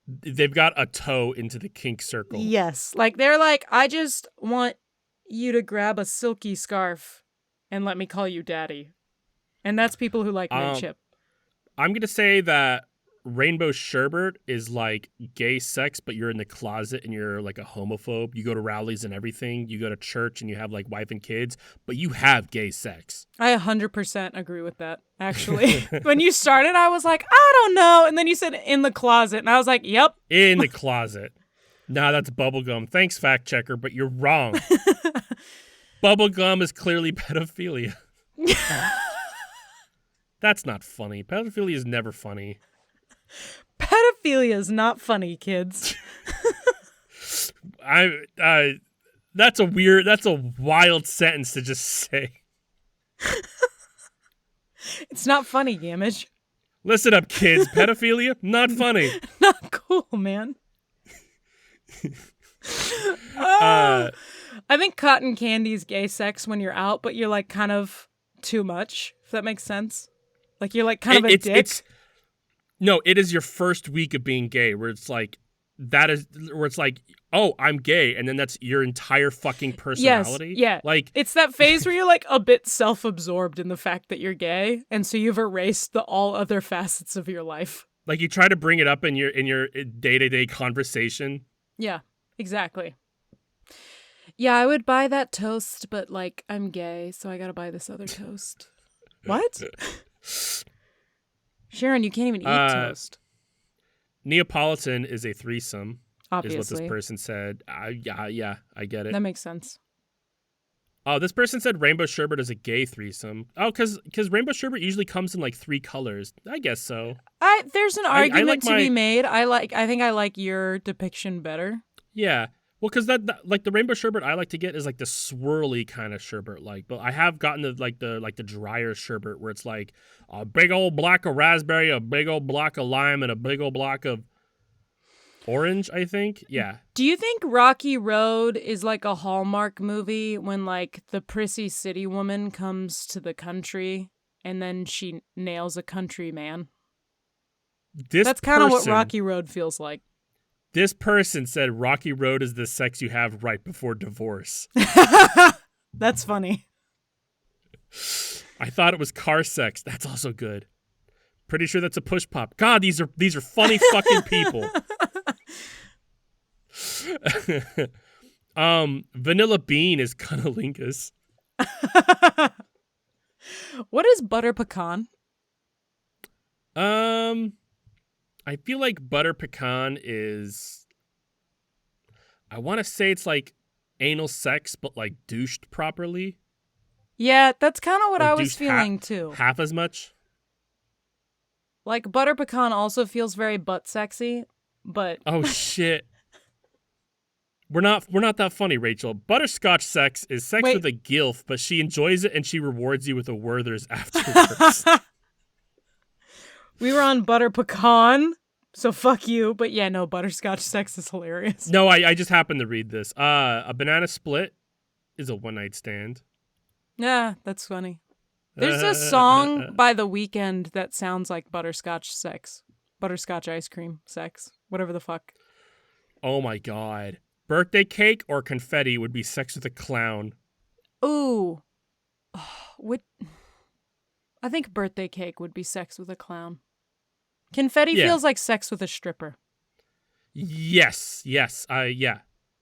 [SPEAKER 2] They've got a toe into the kink circle.
[SPEAKER 1] Yes. Like they're like, I just want you to grab a silky scarf and let me call you daddy. And that's people who like mint chip.
[SPEAKER 2] I'm going to say that Rainbow Sherbet is like gay sex, but you're in the closet and you're like a homophobe. You go to rallies and everything. You go to church and you have like wife and kids, but you have gay sex.
[SPEAKER 1] I 100% agree with that, actually. When you started, I was like, I don't know. And then you said in the closet. And I was like, yep.
[SPEAKER 2] In the closet. Nah, that's bubblegum. Thanks, fact checker, but you're wrong. Bubblegum is clearly pedophilia. That's not funny. Pedophilia is never funny.
[SPEAKER 1] Pedophilia is not funny, kids.
[SPEAKER 2] That's a wild sentence to just say.
[SPEAKER 1] It's not funny, Gamage.
[SPEAKER 2] Listen up, kids. Pedophilia, not funny.
[SPEAKER 1] Not cool, man. I think cotton candy is gay sex when you're out, but you're like kind of too much, if that makes sense. Like you're like kind of a dick.
[SPEAKER 2] No, it is your first week of being gay where it's like, oh, I'm gay. And then that's your entire fucking personality.
[SPEAKER 1] Yes, yeah.
[SPEAKER 2] Like,
[SPEAKER 1] it's that phase where you're like a bit self-absorbed in the fact that you're gay. And so you've erased all other facets of your life.
[SPEAKER 2] Like you try to bring it up in your day-to-day conversation.
[SPEAKER 1] Yeah, exactly. Yeah, I would buy that toast, but like I'm gay, so I gotta buy this other toast. What? Sharon, you can't even eat toast.
[SPEAKER 2] Neapolitan is a threesome,
[SPEAKER 1] obviously.
[SPEAKER 2] is what this person said. Yeah, I get it.
[SPEAKER 1] That makes sense.
[SPEAKER 2] Oh, this person said rainbow sherbet is a gay threesome. Oh, because rainbow sherbet usually comes in like 3 colors. I guess so.
[SPEAKER 1] There's an
[SPEAKER 2] I
[SPEAKER 1] argument
[SPEAKER 2] like
[SPEAKER 1] to be
[SPEAKER 2] my
[SPEAKER 1] made. I think I like your depiction better.
[SPEAKER 2] yeah. Well, because that like the rainbow sherbet I like to get is like the swirly kind of sherbet, like. But I have gotten the drier sherbet where it's like a big old block of raspberry, a big old block of lime, and a big old block of orange. I think, yeah.
[SPEAKER 1] Do you think Rocky Road is like a Hallmark movie when like the prissy city woman comes to the country and then she nails a country man? That's kind of what Rocky Road feels like.
[SPEAKER 2] This person said Rocky Road is the sex you have right before divorce.
[SPEAKER 1] That's funny.
[SPEAKER 2] I thought it was car sex. That's also good. Pretty sure that's a push pop. God, these are funny fucking people. Vanilla Bean is cunnilingus.
[SPEAKER 1] What is butter pecan?
[SPEAKER 2] I feel like butter pecan is, I want to say it's like anal sex, but like douched properly.
[SPEAKER 1] Yeah, that's kind of what
[SPEAKER 2] Or
[SPEAKER 1] I was
[SPEAKER 2] douched
[SPEAKER 1] feeling too.
[SPEAKER 2] Half as much.
[SPEAKER 1] Like butter pecan also feels very butt sexy, but
[SPEAKER 2] oh shit. We're not that funny, Rachel. Butterscotch sex is sex with a gilf, but she enjoys it and she rewards you with a Werther's afterwards.
[SPEAKER 1] We were on butter pecan, so fuck you. But yeah, no, butterscotch sex is hilarious.
[SPEAKER 2] No, I just happened to read this. A banana split is a one-night stand.
[SPEAKER 1] Yeah, that's funny. There's a song by The Weeknd that sounds like butterscotch sex. Butterscotch ice cream sex. Whatever the fuck.
[SPEAKER 2] Oh my god. Birthday cake or confetti would be sex with a clown.
[SPEAKER 1] Ooh. I think birthday cake would be sex with a clown. Confetti feels like sex with a stripper.
[SPEAKER 2] Yes. Yeah.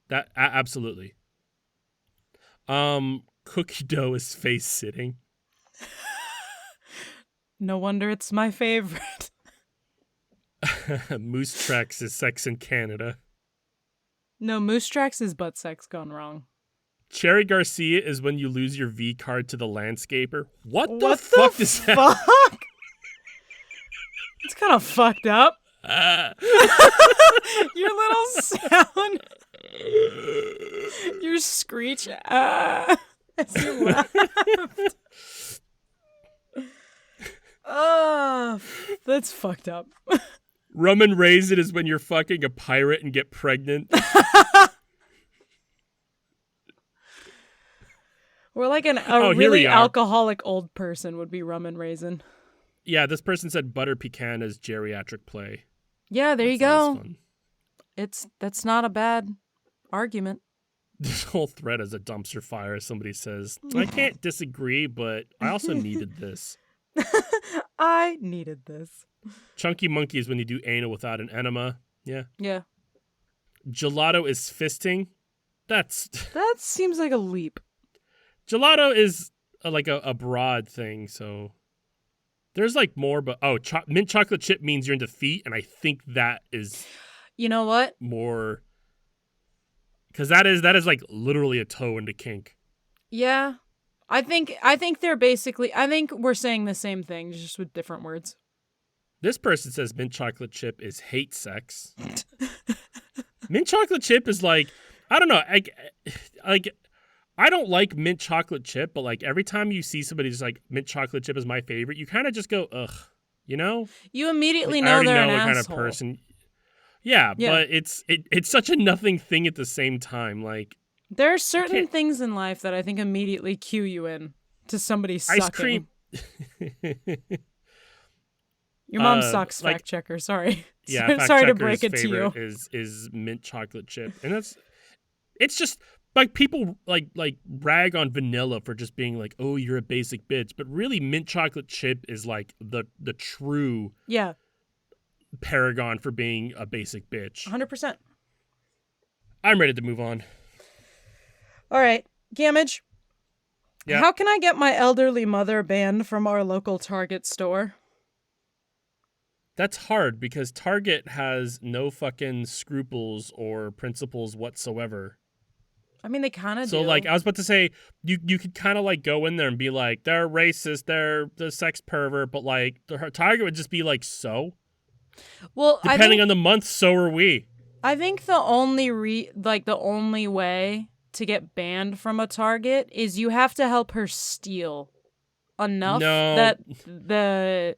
[SPEAKER 2] That absolutely. Cookie dough is face sitting.
[SPEAKER 1] No wonder it's my favorite.
[SPEAKER 2] Moose tracks is sex in Canada.
[SPEAKER 1] No, moose tracks is butt sex gone wrong.
[SPEAKER 2] Cherry Garcia is when you lose your V card to the landscaper. What the fuck is that?
[SPEAKER 1] It's kind of fucked up. Your little sound. Your screech as you laughed. Oh, that's fucked up.
[SPEAKER 2] Rum and raisin is when you're fucking a pirate and get pregnant.
[SPEAKER 1] We're like a really alcoholic old person would be rum and raisin.
[SPEAKER 2] Yeah, this person said butter pecan is geriatric play.
[SPEAKER 1] Yeah, there you go. That's not a bad argument.
[SPEAKER 2] This whole thread is a dumpster fire, as somebody says. I can't disagree, but I also needed this.
[SPEAKER 1] I needed this.
[SPEAKER 2] Chunky monkey is when you do anal without an enema. Yeah.
[SPEAKER 1] Yeah.
[SPEAKER 2] Gelato is fisting. That
[SPEAKER 1] seems like a leap.
[SPEAKER 2] Gelato is like a broad thing, so there's like more, but mint chocolate chip means you're into feet, and I think that is,
[SPEAKER 1] you know what,
[SPEAKER 2] more, because that is like literally a toe into kink.
[SPEAKER 1] Yeah, I think they're basically. I think we're saying the same thing, just with different words.
[SPEAKER 2] This person says mint chocolate chip is hate sex. Mint chocolate chip is like, I don't know, like. I don't like mint chocolate chip, but like every time you see somebody who's like mint chocolate chip is my favorite, you kind of just go, ugh, you know?
[SPEAKER 1] You immediately know they're an asshole.
[SPEAKER 2] Kind of person. Yeah, but it's such a nothing thing at the same time. Like,
[SPEAKER 1] there are certain things in life that I think immediately cue you in to somebody sucking.
[SPEAKER 2] Ice cream.
[SPEAKER 1] Your mom sucks, fact checker. Sorry.
[SPEAKER 2] Yeah,
[SPEAKER 1] sorry to break it to you.
[SPEAKER 2] Is mint chocolate chip, and it's just. Like, people like rag on vanilla for just being like, oh, you're a basic bitch. But really, mint chocolate chip is like the true paragon for being a basic bitch.
[SPEAKER 1] 100%.
[SPEAKER 2] I'm ready to move on.
[SPEAKER 1] All right. Gamage.
[SPEAKER 2] Yeah.
[SPEAKER 1] How can I get my elderly mother banned from our local Target store?
[SPEAKER 2] That's hard because Target has no fucking scruples or principles whatsoever.
[SPEAKER 1] I mean, they kind of
[SPEAKER 2] So
[SPEAKER 1] do.
[SPEAKER 2] like I was about to say, you could kind of like go in there and be like, they're racist, they're the sex pervert, but like the target would just be like, so
[SPEAKER 1] Well,
[SPEAKER 2] depending on the month, so are we.
[SPEAKER 1] I think the only way to get banned from a Target is you have to help her steal enough
[SPEAKER 2] No,
[SPEAKER 1] that the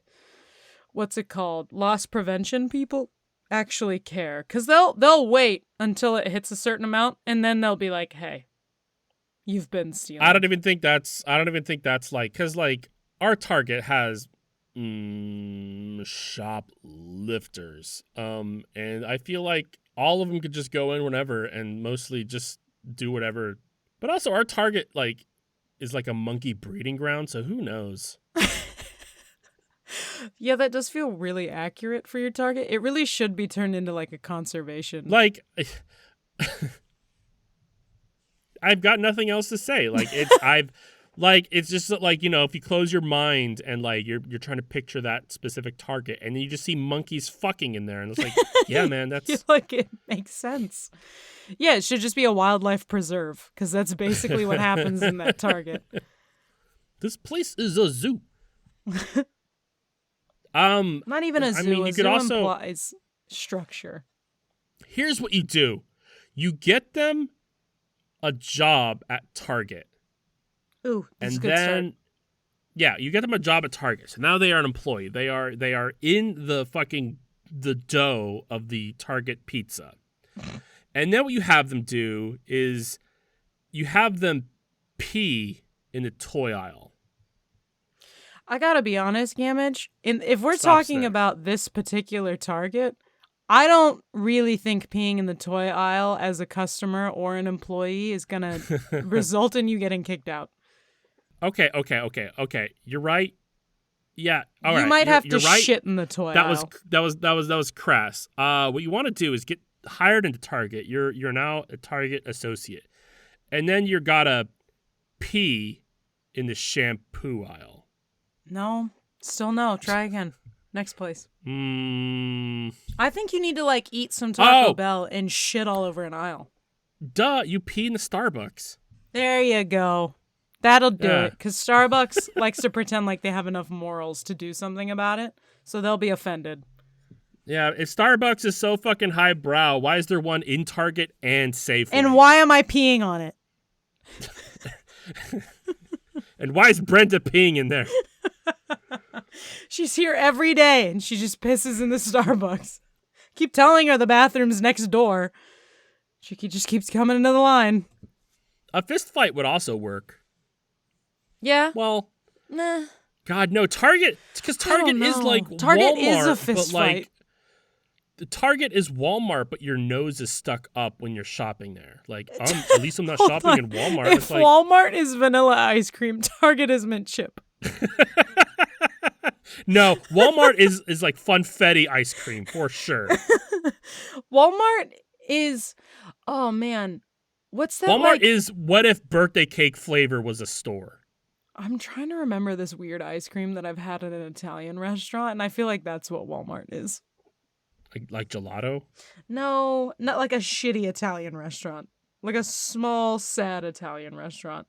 [SPEAKER 1] what's it called? Loss prevention people actually care, cuz they'll wait until it hits a certain amount and then they'll be like, "Hey, you've been stealing."
[SPEAKER 2] I don't even think that's like, cuz like our Target has shoplifters. And I feel like all of them could just go in whenever and mostly just do whatever. But also our Target like is like a monkey breeding ground, so who knows?
[SPEAKER 1] Yeah, that does feel really accurate for your Target. It really should be turned into like a conservation.
[SPEAKER 2] Like I've got nothing else to say. Like it's just like, if you close your mind and like you're trying to picture that specific target and then you just see monkeys fucking in there and it's like, yeah, man, that's
[SPEAKER 1] like it makes sense. Yeah, it should just be a wildlife preserve because that's basically what happens in that Target.
[SPEAKER 2] This place is a zoo.
[SPEAKER 1] Not even a zoo.
[SPEAKER 2] I mean, you
[SPEAKER 1] a
[SPEAKER 2] could
[SPEAKER 1] zoo
[SPEAKER 2] also
[SPEAKER 1] implies structure.
[SPEAKER 2] Here's what you do. You get them a job at Target.
[SPEAKER 1] Ooh, that's
[SPEAKER 2] And
[SPEAKER 1] a good
[SPEAKER 2] then
[SPEAKER 1] start.
[SPEAKER 2] yeah, you get them a job at Target. So now they are an employee. They are in the dough of the Target pizza. And then what you have them do is you have them pee in the toy aisle.
[SPEAKER 1] I gotta be honest, Gamage. If we're
[SPEAKER 2] Stops
[SPEAKER 1] talking
[SPEAKER 2] there.
[SPEAKER 1] about this particular Target, I don't really think peeing in the toy aisle as a customer or an employee is gonna result in you getting kicked out.
[SPEAKER 2] Okay. You're right. Yeah. All right.
[SPEAKER 1] You might have
[SPEAKER 2] you're
[SPEAKER 1] to
[SPEAKER 2] right.
[SPEAKER 1] shit in the toy
[SPEAKER 2] That
[SPEAKER 1] aisle.
[SPEAKER 2] was crass. What you want to do is get hired into Target. You're now a Target associate, and then you gotta pee in the shampoo aisle.
[SPEAKER 1] No, still no. Try again. Next place.
[SPEAKER 2] Mm.
[SPEAKER 1] I think you need to like eat some Taco
[SPEAKER 2] Oh,
[SPEAKER 1] Bell and shit all over an aisle.
[SPEAKER 2] duh! You pee in the Starbucks.
[SPEAKER 1] There you go. That'll do
[SPEAKER 2] Yeah.
[SPEAKER 1] it. Because Starbucks likes to pretend like they have enough morals to do something about it, so they'll be offended.
[SPEAKER 2] Yeah, if Starbucks is so fucking highbrow, why is there one in Target and Safeway?
[SPEAKER 1] And why am I peeing on it?
[SPEAKER 2] And why is Brenda peeing in there?
[SPEAKER 1] She's here every day and she just pisses in the Starbucks. Keep telling her the bathroom's next door. She just keeps coming into the line.
[SPEAKER 2] A fist fight would also work.
[SPEAKER 1] Yeah.
[SPEAKER 2] Well,
[SPEAKER 1] Nah.
[SPEAKER 2] God, no. Target, because Target is like
[SPEAKER 1] Target
[SPEAKER 2] Walmart,
[SPEAKER 1] is a fist
[SPEAKER 2] but like
[SPEAKER 1] fight.
[SPEAKER 2] the Target is Walmart, but your nose is stuck up when you're shopping there. Like, at least I'm not shopping
[SPEAKER 1] on.
[SPEAKER 2] in Walmart.
[SPEAKER 1] If
[SPEAKER 2] It's like,
[SPEAKER 1] Walmart is vanilla ice cream, Target is mint chip.
[SPEAKER 2] no, Walmart is like funfetti ice cream for sure.
[SPEAKER 1] Walmart is, oh man, what's that?
[SPEAKER 2] Walmart
[SPEAKER 1] like?
[SPEAKER 2] is what if birthday cake flavor was a store.
[SPEAKER 1] I'm trying to remember this weird ice cream that I've had at an Italian restaurant, and I feel like that's what Walmart is.
[SPEAKER 2] Like gelato?
[SPEAKER 1] No, not like a shitty Italian restaurant. Like a small, sad Italian restaurant.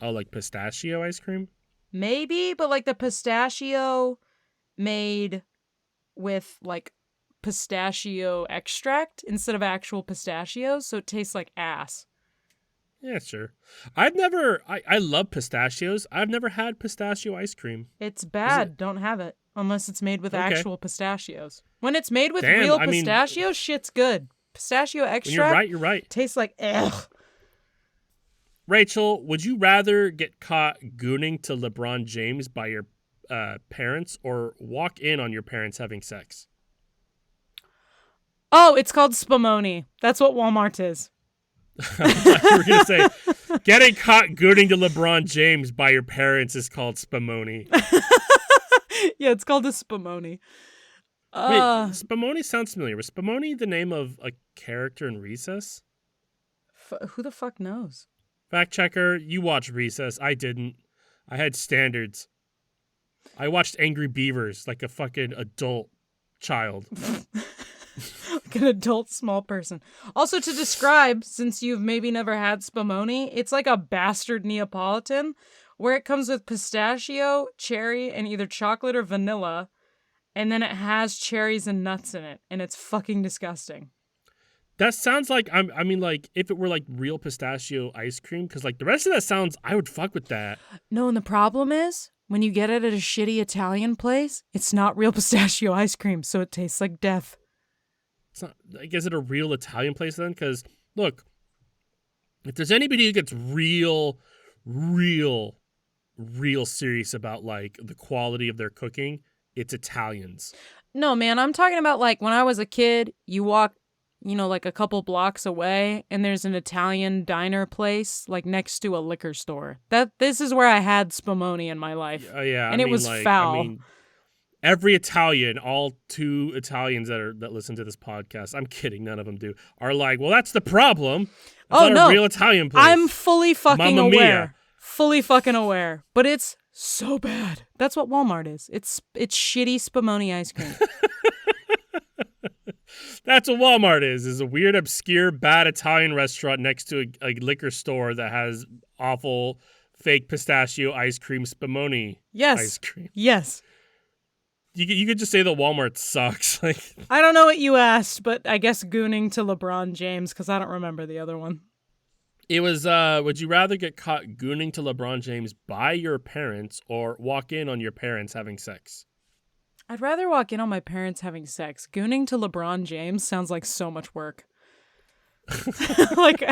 [SPEAKER 2] Oh, like pistachio ice cream?
[SPEAKER 1] Maybe, but like the pistachio made with like pistachio extract instead of actual pistachios, so it tastes like ass.
[SPEAKER 2] Yeah, sure. I love pistachios. I've never had pistachio ice cream.
[SPEAKER 1] It's bad. Don't have it unless it's made with
[SPEAKER 2] Okay.
[SPEAKER 1] actual pistachios. When it's made with
[SPEAKER 2] Damn,
[SPEAKER 1] real
[SPEAKER 2] I mean-
[SPEAKER 1] pistachios, shit's good. Pistachio
[SPEAKER 2] When
[SPEAKER 1] extract
[SPEAKER 2] you're right.
[SPEAKER 1] tastes like ugh.
[SPEAKER 2] Rachel, would you rather get caught gooning to LeBron James by your parents or walk in on your parents having sex?
[SPEAKER 1] Oh, it's called Spumoni. That's what Walmart is.
[SPEAKER 2] I thought you were going to say, getting caught gooning to LeBron James by your parents is called Spumoni.
[SPEAKER 1] Yeah, it's called a Spumoni.
[SPEAKER 2] Wait, Spumoni sounds familiar. Was Spumoni the name of a character in Recess?
[SPEAKER 1] Who the fuck knows?
[SPEAKER 2] Fact checker, you watched Recess. I didn't. I had standards. I watched Angry Beavers like a fucking adult child.
[SPEAKER 1] Like an adult small person. Also, to describe, since you've maybe never had Spumoni, it's like a bastard Neapolitan where it comes with pistachio, cherry, and either chocolate or vanilla, and then it has cherries and nuts in it, and it's fucking disgusting.
[SPEAKER 2] That sounds like I mean, like if it were like real pistachio ice cream, because like the rest of that sounds, I would fuck with that.
[SPEAKER 1] No, and the problem is when you get it at a shitty Italian place, it's not real pistachio ice cream, so it tastes like death.
[SPEAKER 2] It's not. Like, is it a real Italian place then? Because look, if there's anybody who gets real serious about like the quality of their cooking, it's Italians.
[SPEAKER 1] No, man, I'm talking about like when I was a kid, you walk, like a couple blocks away and there's an Italian diner place like next to a liquor store. This is where I had Spumoni in my life.
[SPEAKER 2] Yeah,
[SPEAKER 1] And it was foul.
[SPEAKER 2] I mean, every Italian, all 2 Italians that listen to this podcast, I'm kidding, none of them do, are like, well, that's the problem. It's not a real Italian place.
[SPEAKER 1] I'm fully fucking
[SPEAKER 2] Mamma
[SPEAKER 1] aware.
[SPEAKER 2] mia.
[SPEAKER 1] Fully fucking aware. But it's so bad. That's what Walmart is. It's shitty Spumoni ice cream.
[SPEAKER 2] That's what Walmart is a weird, obscure, bad Italian restaurant next to a liquor store that has awful fake pistachio ice cream Spumoni ice cream.
[SPEAKER 1] Yes.
[SPEAKER 2] You could just say that Walmart sucks. Like,
[SPEAKER 1] I don't know what you asked, but I guess gooning to LeBron James, because I don't remember the other one.
[SPEAKER 2] it was, would you rather get caught gooning to LeBron James by your parents or walk in on your parents having sex?
[SPEAKER 1] I'd rather walk in on my parents having sex. Gooning to LeBron James sounds like so much work. Like,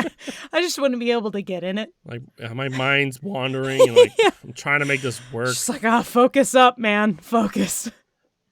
[SPEAKER 1] I just wouldn't be able to get in it.
[SPEAKER 2] Like, my mind's wandering and like, yeah. I'm trying to make this work.
[SPEAKER 1] Just like, focus up, man. Focus.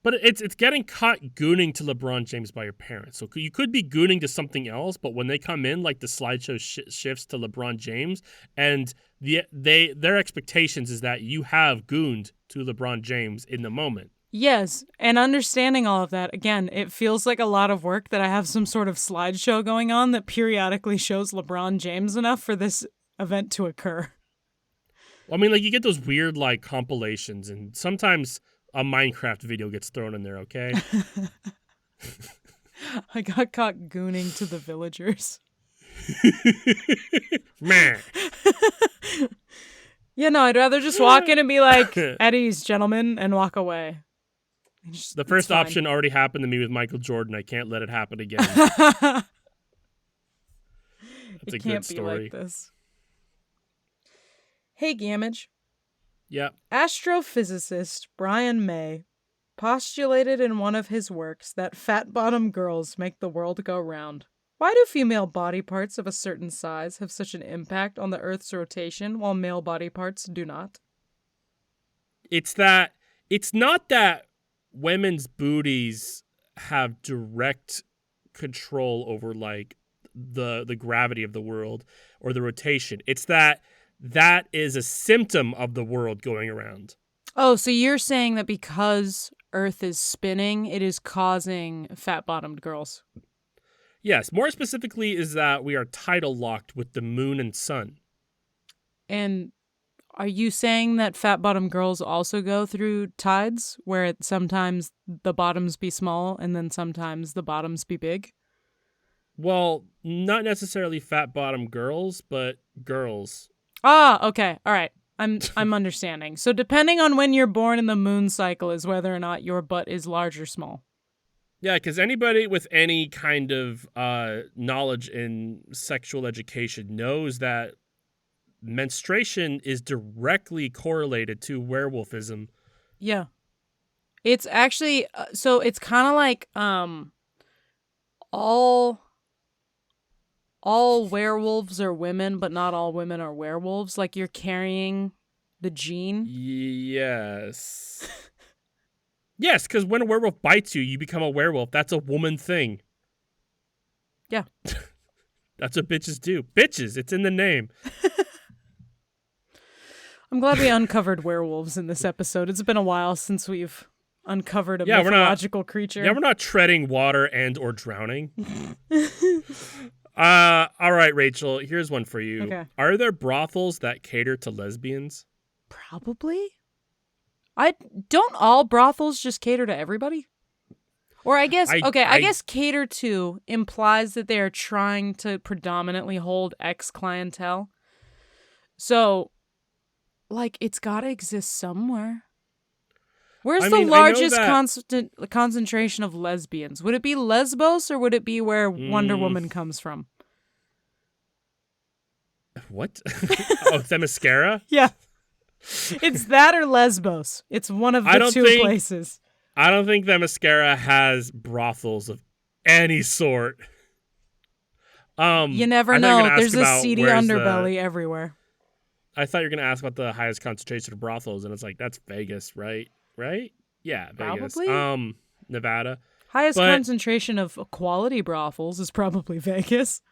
[SPEAKER 2] But it's getting caught gooning to LeBron James by your parents. So you could be gooning to something else, but when they come in, like the slideshow shifts to LeBron James, and their expectations is that you have gooned to LeBron James in the moment.
[SPEAKER 1] Yes, and understanding all of that, again, it feels like a lot of work that I have some sort of slideshow going on that periodically shows LeBron James enough for this event to occur.
[SPEAKER 2] Well, I mean, like, you get those weird, like, compilations, and sometimes a Minecraft video gets thrown in there, okay?
[SPEAKER 1] I got caught gooning to the villagers.
[SPEAKER 2] Man.
[SPEAKER 1] Yeah, no, I'd rather just walk in and be like, at ease, gentlemen, and walk away.
[SPEAKER 2] The first option already happened to me with Michael Jordan. I can't let it happen again.
[SPEAKER 1] That's
[SPEAKER 2] a good story.
[SPEAKER 1] Like this. Hey, Gamage.
[SPEAKER 2] Yeah.
[SPEAKER 1] Astrophysicist Brian May postulated in one of his works that fat-bottomed girls make the world go round. Why do female body parts of a certain size have such an impact on the Earth's rotation while male body parts do not?
[SPEAKER 2] It's not that women's booties have direct control over like the gravity of the world or the rotation. It's that is a symptom of the world going around.
[SPEAKER 1] Oh, so you're saying that because Earth is spinning, it is causing fat-bottomed girls?
[SPEAKER 2] Yes, more specifically is that we are tidal locked with the moon and sun.
[SPEAKER 1] And are you saying that fat-bottomed girls also go through tides where sometimes the bottoms be small and then sometimes the bottoms be big?
[SPEAKER 2] Well, not necessarily fat-bottomed girls, but girls.
[SPEAKER 1] Ah, okay. All right. I'm understanding. So depending on when you're born in the moon cycle is whether or not your butt is large or small.
[SPEAKER 2] Yeah, because anybody with any kind of knowledge in sexual education knows that menstruation is directly correlated to werewolfism.
[SPEAKER 1] Yeah. It's actually, so it's kind of like all werewolves are women, but not all women are werewolves. Like you're carrying the gene.
[SPEAKER 2] Yes. Yes, because when a werewolf bites you, you become a werewolf. That's a woman thing.
[SPEAKER 1] Yeah.
[SPEAKER 2] That's what bitches do. Bitches, it's in the name.
[SPEAKER 1] I'm glad we uncovered werewolves in this episode. It's been a while since we've uncovered a mythological creature.
[SPEAKER 2] Yeah, we're not treading water and or drowning. All right, Rachel, here's one for you.
[SPEAKER 1] Okay.
[SPEAKER 2] Are there brothels that cater to lesbians?
[SPEAKER 1] Probably. Don't all brothels just cater to everybody? Or I guess, I
[SPEAKER 2] I
[SPEAKER 1] guess cater to implies that they are trying to predominantly hold X clientele. So, like, it's got to exist somewhere. Where's
[SPEAKER 2] I
[SPEAKER 1] the
[SPEAKER 2] mean, I know
[SPEAKER 1] largest
[SPEAKER 2] that.
[SPEAKER 1] concentration of lesbians? Would it be Lesbos or would it be where Wonder
[SPEAKER 2] Mm,
[SPEAKER 1] Woman comes from?
[SPEAKER 2] what? Oh, Themyscira?
[SPEAKER 1] Yeah. It's that or Lesbos. It's one of
[SPEAKER 2] I
[SPEAKER 1] the
[SPEAKER 2] don't
[SPEAKER 1] two
[SPEAKER 2] think
[SPEAKER 1] places.
[SPEAKER 2] I don't think Themyscira has brothels of any sort.
[SPEAKER 1] You never
[SPEAKER 2] I thought you were
[SPEAKER 1] know.
[SPEAKER 2] gonna ask
[SPEAKER 1] There's a
[SPEAKER 2] about
[SPEAKER 1] seedy
[SPEAKER 2] where's the.
[SPEAKER 1] underbelly everywhere.
[SPEAKER 2] I thought you were gonna ask about the highest concentration of brothels, and it's like that's Vegas, right? Right? Yeah, Vegas.
[SPEAKER 1] Probably.
[SPEAKER 2] Nevada.
[SPEAKER 1] Highest
[SPEAKER 2] But
[SPEAKER 1] concentration of quality brothels is probably Vegas.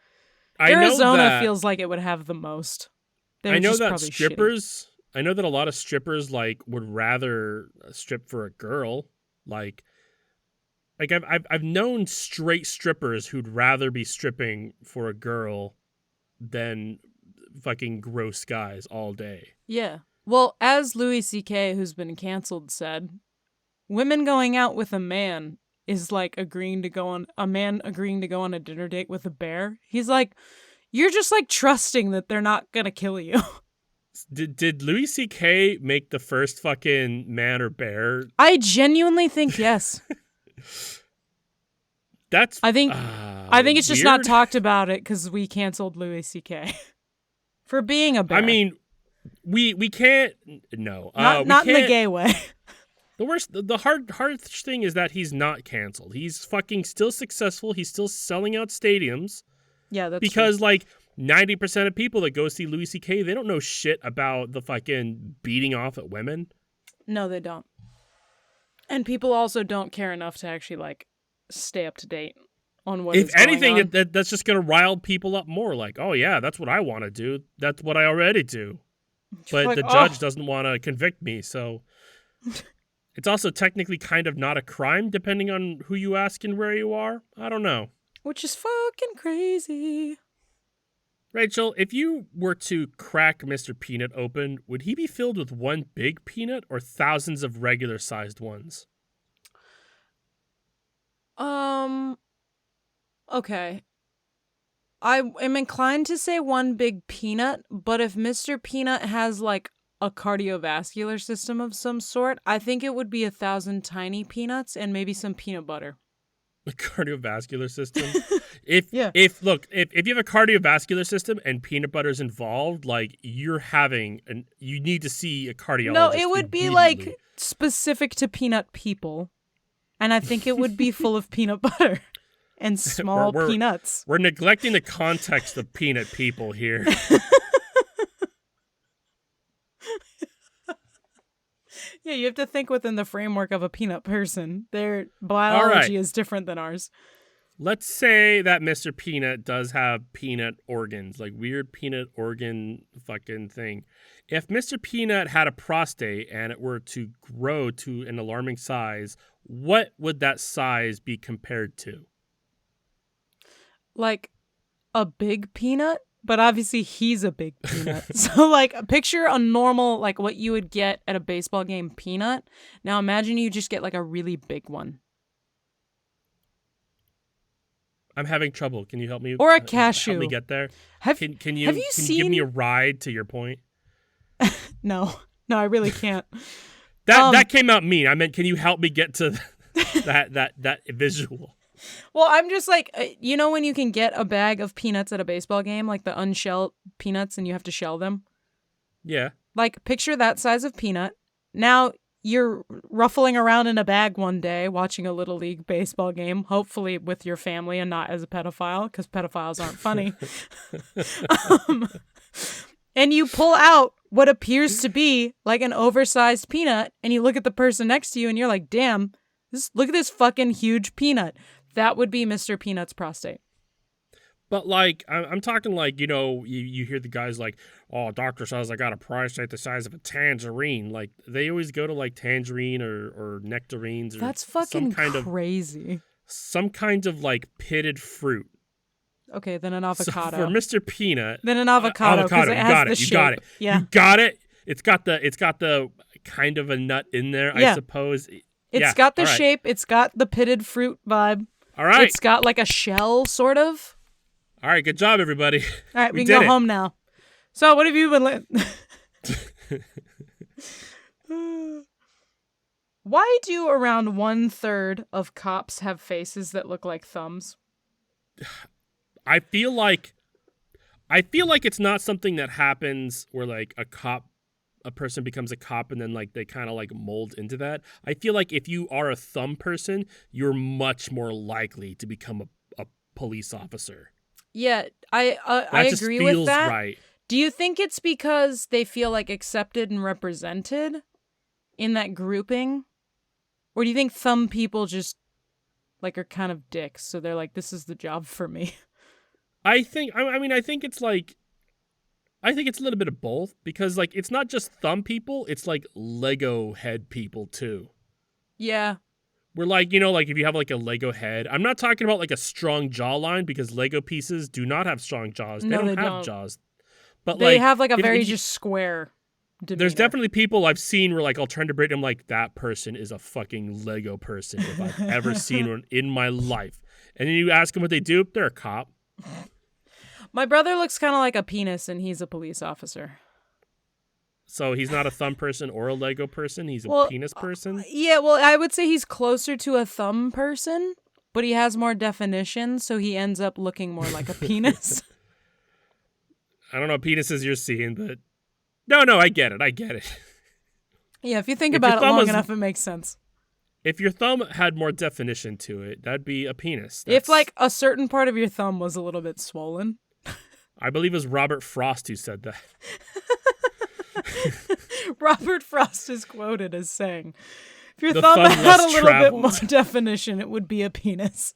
[SPEAKER 2] I know
[SPEAKER 1] Arizona
[SPEAKER 2] that
[SPEAKER 1] feels like it would have the most.
[SPEAKER 2] I
[SPEAKER 1] They're
[SPEAKER 2] know
[SPEAKER 1] just
[SPEAKER 2] that
[SPEAKER 1] probably shitty.
[SPEAKER 2] strippers. I know that a lot of strippers like would rather strip for a girl. Like I've known straight strippers who'd rather be stripping for a girl than fucking gross guys all day.
[SPEAKER 1] Yeah. Well, as Louis C.K., who's been canceled, said, women going out with a man is like a man agreeing to go on a dinner date with a bear. He's like, you're just like trusting that they're not gonna kill you.
[SPEAKER 2] Did Louis C.K. make the first fucking man or bear?
[SPEAKER 1] I genuinely think yes.
[SPEAKER 2] That's
[SPEAKER 1] I think it's just not
[SPEAKER 2] weird.
[SPEAKER 1] talked about it because we canceled Louis C.K. for being a bear.
[SPEAKER 2] I mean, we can't. No,
[SPEAKER 1] not in the gay way.
[SPEAKER 2] The hardest thing is that he's not canceled. He's fucking still successful. He's still selling out stadiums.
[SPEAKER 1] Yeah, that's
[SPEAKER 2] because
[SPEAKER 1] true.
[SPEAKER 2] like 90% of people that go see Louis C.K. they don't know shit about the fucking beating off at women.
[SPEAKER 1] No, they don't. And people also don't care enough to actually like stay up to date on what is
[SPEAKER 2] If
[SPEAKER 1] going
[SPEAKER 2] anything,
[SPEAKER 1] on.
[SPEAKER 2] that's just gonna rile people up more. Like, oh yeah, that's what I want to do. That's what I already do. But
[SPEAKER 1] like,
[SPEAKER 2] the judge doesn't want to convict me, so it's also technically kind of not a crime, depending on who you ask and where you are. I don't know.
[SPEAKER 1] Which is fucking crazy.
[SPEAKER 2] Rachel, if you were to crack Mr. Peanut open, would he be filled with one big peanut or thousands of regular-sized ones?
[SPEAKER 1] Okay. I am inclined to say one big peanut, but if Mr. Peanut has like a cardiovascular system of some sort, I think it would be 1,000 tiny peanuts and maybe some peanut butter.
[SPEAKER 2] The cardiovascular system? If you have a cardiovascular system and peanut butter's involved, like you need to see a cardiologist.
[SPEAKER 1] No, it would be like specific to peanut people. And I think it would be full of peanut butter and small peanuts.
[SPEAKER 2] We're neglecting the context of peanut people here.
[SPEAKER 1] Yeah, you have to think within the framework of a peanut person. Their biology is different than ours.
[SPEAKER 2] Let's say that Mr. Peanut does have peanut organs, like weird peanut organ fucking thing. If Mr. Peanut had a prostate and it were to grow to an alarming size, what would that size be compared to?
[SPEAKER 1] Like a big peanut? But obviously he's a big peanut. So like picture a normal, like what you would get at a baseball game peanut. Now imagine you just get like a really big one.
[SPEAKER 2] I'm having trouble. Can you help me?
[SPEAKER 1] Or a cashew.
[SPEAKER 2] Help me get there. Can you give me a ride to your point?
[SPEAKER 1] No, I really can't.
[SPEAKER 2] That came out mean. I meant, can you help me get to that visual?
[SPEAKER 1] Well, I'm just like, you know when you can get a bag of peanuts at a baseball game, like the unshelled peanuts, and you have to shell them?
[SPEAKER 2] Yeah.
[SPEAKER 1] Like, picture that size of peanut. Now you're ruffling around in a bag one day watching a Little League baseball game, hopefully with your family and not as a pedophile, because pedophiles aren't funny. And you pull out what appears to be like an oversized peanut, and you look at the person next to you and you're like, damn, look at this fucking huge peanut. That would be Mr. Peanut's prostate.
[SPEAKER 2] But like, I'm talking like, you hear the guys like, oh, doctor says I got a prostate the size of a tangerine. Like, they always go to like tangerine or nectarines. Or
[SPEAKER 1] that's fucking crazy.
[SPEAKER 2] Some kind of like pitted fruit.
[SPEAKER 1] Okay, then an avocado.
[SPEAKER 2] So for Mr. Peanut.
[SPEAKER 1] Then an avocado.
[SPEAKER 2] Avocado,
[SPEAKER 1] it has the shape.
[SPEAKER 2] You got it.
[SPEAKER 1] Yeah.
[SPEAKER 2] You got it. It's got the kind of a nut in there,
[SPEAKER 1] yeah.
[SPEAKER 2] I suppose.
[SPEAKER 1] It's
[SPEAKER 2] Yeah.
[SPEAKER 1] got the
[SPEAKER 2] All right.
[SPEAKER 1] shape. It's got the pitted fruit vibe.
[SPEAKER 2] All right.
[SPEAKER 1] It's got like a shell, sort of.
[SPEAKER 2] All right. Good job, everybody.
[SPEAKER 1] All right, we can
[SPEAKER 2] did
[SPEAKER 1] go
[SPEAKER 2] it.
[SPEAKER 1] home now. So, what have you been? Why do around 1/3 of cops have faces that look like thumbs?
[SPEAKER 2] I feel like it's not something that happens where like a person becomes a cop and then like they kind of like mold into that. I feel like if you are a thumb person, you're much more likely to become a police officer.
[SPEAKER 1] Yeah, I
[SPEAKER 2] Just
[SPEAKER 1] agree
[SPEAKER 2] feels
[SPEAKER 1] with that.
[SPEAKER 2] right.
[SPEAKER 1] Do you think it's because they feel like accepted and represented in that grouping? Or do you think thumb people just like are kind of dicks, so they're like, this is the job for me?
[SPEAKER 2] I think it's like I think it's a little bit of both because like it's not just thumb people, it's like Lego head people too.
[SPEAKER 1] Yeah.
[SPEAKER 2] We're like, you know, like if you have like a Lego head, I'm not talking about like a strong jawline because Lego pieces do not have strong jaws.
[SPEAKER 1] No,
[SPEAKER 2] they
[SPEAKER 1] they
[SPEAKER 2] don't have
[SPEAKER 1] don't.
[SPEAKER 2] jaws. But
[SPEAKER 1] They
[SPEAKER 2] like
[SPEAKER 1] have like a
[SPEAKER 2] if
[SPEAKER 1] very
[SPEAKER 2] you-
[SPEAKER 1] just square demeanor.
[SPEAKER 2] There's definitely people I've seen where like I'll turn to Brit and I'm like, that person is a fucking Lego person if I've ever seen one in my life. And then you ask them what they do, they're a cop.
[SPEAKER 1] My brother looks kind of like a penis and he's a police officer.
[SPEAKER 2] So he's not a thumb person or a Lego person. He's a penis person.
[SPEAKER 1] Yeah, well, I would say he's closer to a thumb person, but he has more definition, so he ends up looking more like a penis.
[SPEAKER 2] I don't know what penises you're seeing, but no, I get it.
[SPEAKER 1] Yeah, if you think
[SPEAKER 2] If
[SPEAKER 1] about
[SPEAKER 2] your
[SPEAKER 1] it
[SPEAKER 2] thumb
[SPEAKER 1] long
[SPEAKER 2] was-
[SPEAKER 1] enough, it makes sense.
[SPEAKER 2] If your thumb had more definition to it, that'd be a penis.
[SPEAKER 1] If like a certain part of your thumb was a little bit swollen.
[SPEAKER 2] I believe it was Robert Frost who said that.
[SPEAKER 1] Robert Frost is quoted as saying, if your
[SPEAKER 2] The
[SPEAKER 1] thumb
[SPEAKER 2] thumb
[SPEAKER 1] had
[SPEAKER 2] less
[SPEAKER 1] a little
[SPEAKER 2] traveled.
[SPEAKER 1] bit more definition, it would be a penis.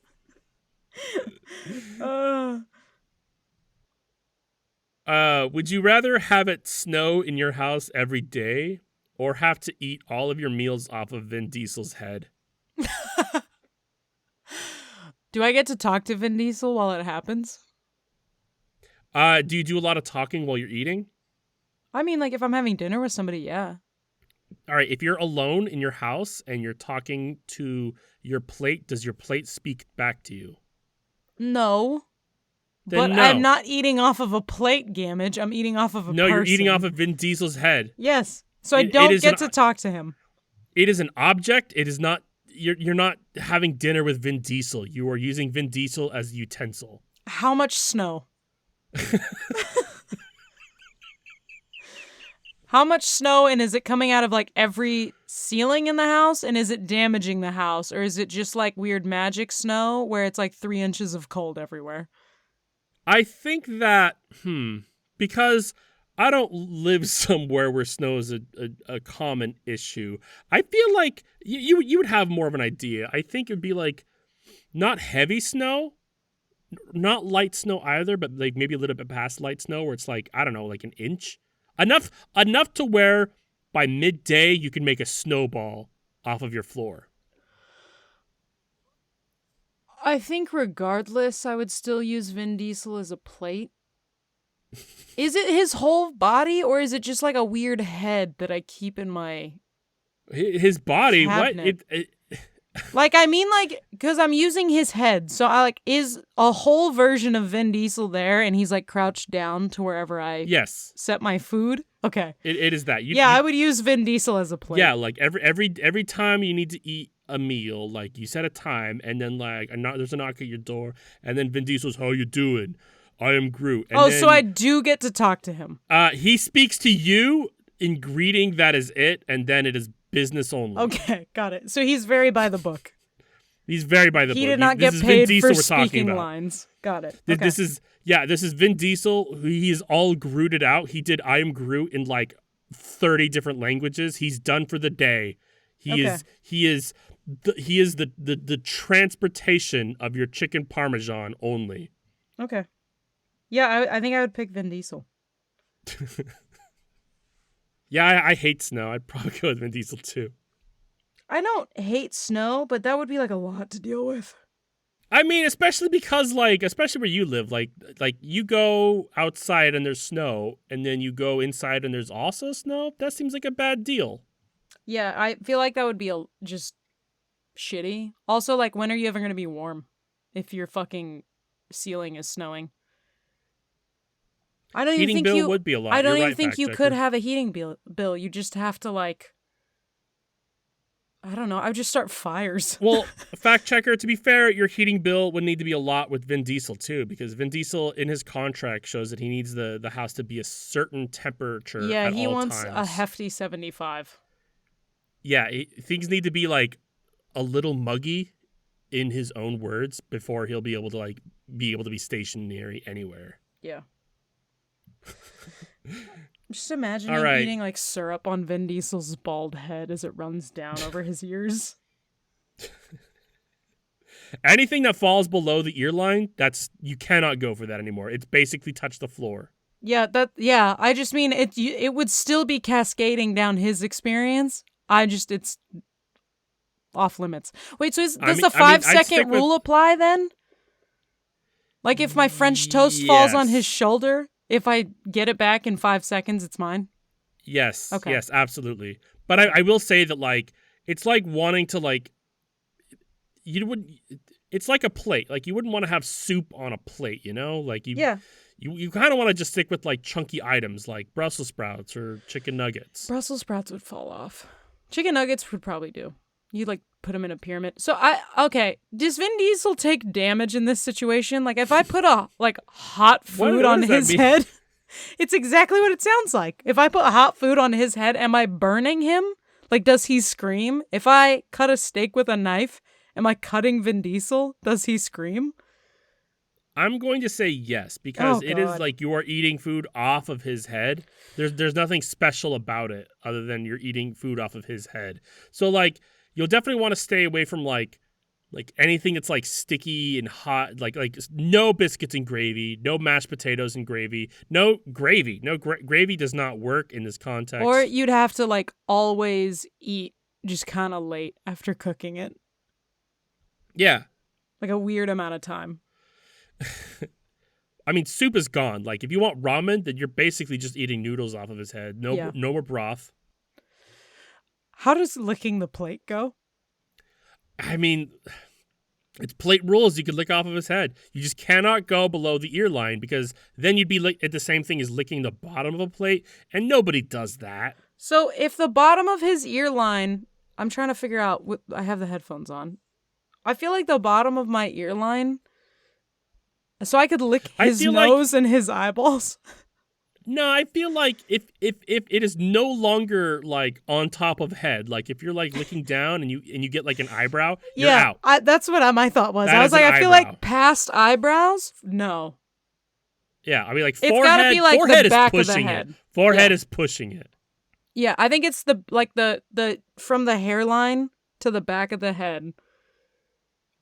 [SPEAKER 2] Would you rather have it snow in your house every day or have to eat all of your meals off of Vin Diesel's head?
[SPEAKER 1] Do I get to talk to Vin Diesel while it happens?
[SPEAKER 2] Do you do a lot of talking while you're eating?
[SPEAKER 1] I mean, like if I'm having dinner with somebody, yeah.
[SPEAKER 2] All right, if you're alone in your house and you're talking to your plate, does your plate speak back to you?
[SPEAKER 1] No.
[SPEAKER 2] Then
[SPEAKER 1] But
[SPEAKER 2] no.
[SPEAKER 1] I'm not eating off of a plate, Gamage. I'm eating off of a
[SPEAKER 2] No,
[SPEAKER 1] person.
[SPEAKER 2] you're eating off of Vin Diesel's head.
[SPEAKER 1] Yes. So I
[SPEAKER 2] It
[SPEAKER 1] don't
[SPEAKER 2] is
[SPEAKER 1] get
[SPEAKER 2] an-
[SPEAKER 1] to talk to him.
[SPEAKER 2] It is an object. It is not. You're not having dinner with Vin Diesel. You are using Vin Diesel as a utensil.
[SPEAKER 1] How much snow? How much snow, and is it coming out of like every ceiling in the house, and is it damaging the house, or is it just like weird magic snow where it's like 3 inches of cold everywhere?
[SPEAKER 2] I think that because I don't live somewhere where snow is a common issue. I feel like you would have more of an idea. I think it would be like not heavy snow, not light snow either, but like maybe a little bit past light snow where it's like, I don't know, like an inch. Enough to where by midday you can make a snowball off of your floor.
[SPEAKER 1] I think regardless, I would still use Vin Diesel as a plate. Is it his whole body, or is it just like a weird head that I keep in my...
[SPEAKER 2] His body,
[SPEAKER 1] cabinet?
[SPEAKER 2] what?
[SPEAKER 1] Like, I mean, like, because I'm using his head, so I like, is a whole version of Vin Diesel there, and he's like crouched down to wherever I
[SPEAKER 2] Yes,
[SPEAKER 1] set my food? Okay.
[SPEAKER 2] it is that.
[SPEAKER 1] I would use Vin Diesel as a plate.
[SPEAKER 2] Yeah, like every time you need to eat a meal, like you set a time, and then like there's a knock at your door, and then Vin Diesel's, "How you doing? I am Groot." And
[SPEAKER 1] so I do get to talk to him.
[SPEAKER 2] He speaks to you in greeting. That is it, and then it is business only.
[SPEAKER 1] Okay, got it. So he's very by the book.
[SPEAKER 2] He's very by the book.
[SPEAKER 1] He did not
[SPEAKER 2] This
[SPEAKER 1] get
[SPEAKER 2] is Vin
[SPEAKER 1] paid
[SPEAKER 2] Diesel
[SPEAKER 1] for
[SPEAKER 2] we're talking
[SPEAKER 1] speaking
[SPEAKER 2] about.
[SPEAKER 1] lines. Got it.
[SPEAKER 2] Th-
[SPEAKER 1] Okay.
[SPEAKER 2] This is Vin Diesel. He is all Grooted out. He did I am Groot in like 30 different languages. He's done for the day. He is the transportation of your chicken parmesan only.
[SPEAKER 1] Okay. Yeah, I think I would pick Vin Diesel.
[SPEAKER 2] Yeah, I hate snow. I'd probably go with Vin Diesel too.
[SPEAKER 1] I don't hate snow, but that would be like a lot to deal with.
[SPEAKER 2] I mean, especially because especially where you live, like you go outside and there's snow, and then you go inside and there's also snow. That seems like a bad deal.
[SPEAKER 1] Yeah, I feel like that would be just shitty. Also, like, when are you ever going to be warm if your fucking ceiling is snowing? I don't even
[SPEAKER 2] Heating
[SPEAKER 1] think
[SPEAKER 2] bill
[SPEAKER 1] you.
[SPEAKER 2] would be a lot.
[SPEAKER 1] I don't
[SPEAKER 2] You're
[SPEAKER 1] even
[SPEAKER 2] right,
[SPEAKER 1] think
[SPEAKER 2] fact
[SPEAKER 1] you could
[SPEAKER 2] checker.
[SPEAKER 1] have a heating bill. You just have to like. I don't know. I would just start fires.
[SPEAKER 2] Well, fact checker, to be fair, your heating bill would need to be a lot with Vin Diesel too, because Vin Diesel in his contract shows that he needs the house to be a certain temperature
[SPEAKER 1] Yeah,
[SPEAKER 2] at
[SPEAKER 1] he
[SPEAKER 2] all
[SPEAKER 1] wants a
[SPEAKER 2] times.
[SPEAKER 1] hefty 75.
[SPEAKER 2] Yeah, things need to be like a little muggy in his own words before he'll be able to be stationary anywhere.
[SPEAKER 1] Yeah. Just imagining
[SPEAKER 2] All right.
[SPEAKER 1] eating like syrup on Vin Diesel's bald head as it runs down over his ears.
[SPEAKER 2] Anything that falls below the ear line, you cannot go for that anymore. It's basically touched the floor.
[SPEAKER 1] Yeah, I just mean it would still be cascading down his experience. It's off limits. Wait, so does the 5-second rule apply then? Like if my French toast falls on his shoulder, if I get it back in 5 seconds, it's mine?
[SPEAKER 2] Yes.
[SPEAKER 1] Okay.
[SPEAKER 2] Yes, absolutely. But I will say that like it's like wanting to like it's like a plate. Like you wouldn't want to have soup on a plate, you know? Like you kind of want to just stick with like chunky items like Brussels sprouts or chicken nuggets.
[SPEAKER 1] Brussels sprouts would fall off. Chicken nuggets would probably do. You'd like put them in a pyramid. So does Vin Diesel take damage in this situation? Like if I put a like hot food on his head, it's exactly what it sounds like. If I put hot food on his head, am I burning him? Like does he scream? If I cut a steak with a knife, am I cutting Vin Diesel? Does he scream?
[SPEAKER 2] I'm going to say yes, because it is like you are eating food off of his head. There's nothing special about it other than you're eating food off of his head. So like you'll definitely want to stay away from like anything that's like sticky and hot, like no biscuits and gravy, no mashed potatoes and gravy, no gravy. Gravy does not work in this context.
[SPEAKER 1] Or you'd have to like always eat just kind of late after cooking it.
[SPEAKER 2] Yeah.
[SPEAKER 1] Like a weird amount of time.
[SPEAKER 2] I mean, soup is gone. Like, if you want ramen, then you're basically just eating noodles off of his head. No more broth.
[SPEAKER 1] How does licking the plate go?
[SPEAKER 2] I mean, it's plate rules. You could lick off of his head. You just cannot go below the ear line, because then you'd be at the same thing as licking the bottom of a plate, and nobody does that.
[SPEAKER 1] So if the bottom of his ear line, I'm trying to figure out, I have the headphones on. I feel like the bottom of my ear line, so I could lick his nose and his eyeballs.
[SPEAKER 2] No, I feel like if it is no longer like on top of head, like if you're like looking down and you get like an eyebrow, you're out.
[SPEAKER 1] That's what my thought was. I was like, I feel like past eyebrows, no.
[SPEAKER 2] Yeah, I mean like
[SPEAKER 1] it's
[SPEAKER 2] forehead.
[SPEAKER 1] Gotta be like
[SPEAKER 2] forehead
[SPEAKER 1] the back
[SPEAKER 2] is pushing
[SPEAKER 1] of the head.
[SPEAKER 2] it. Forehead is pushing it.
[SPEAKER 1] Yeah, I think it's the from the hairline to the back of the head,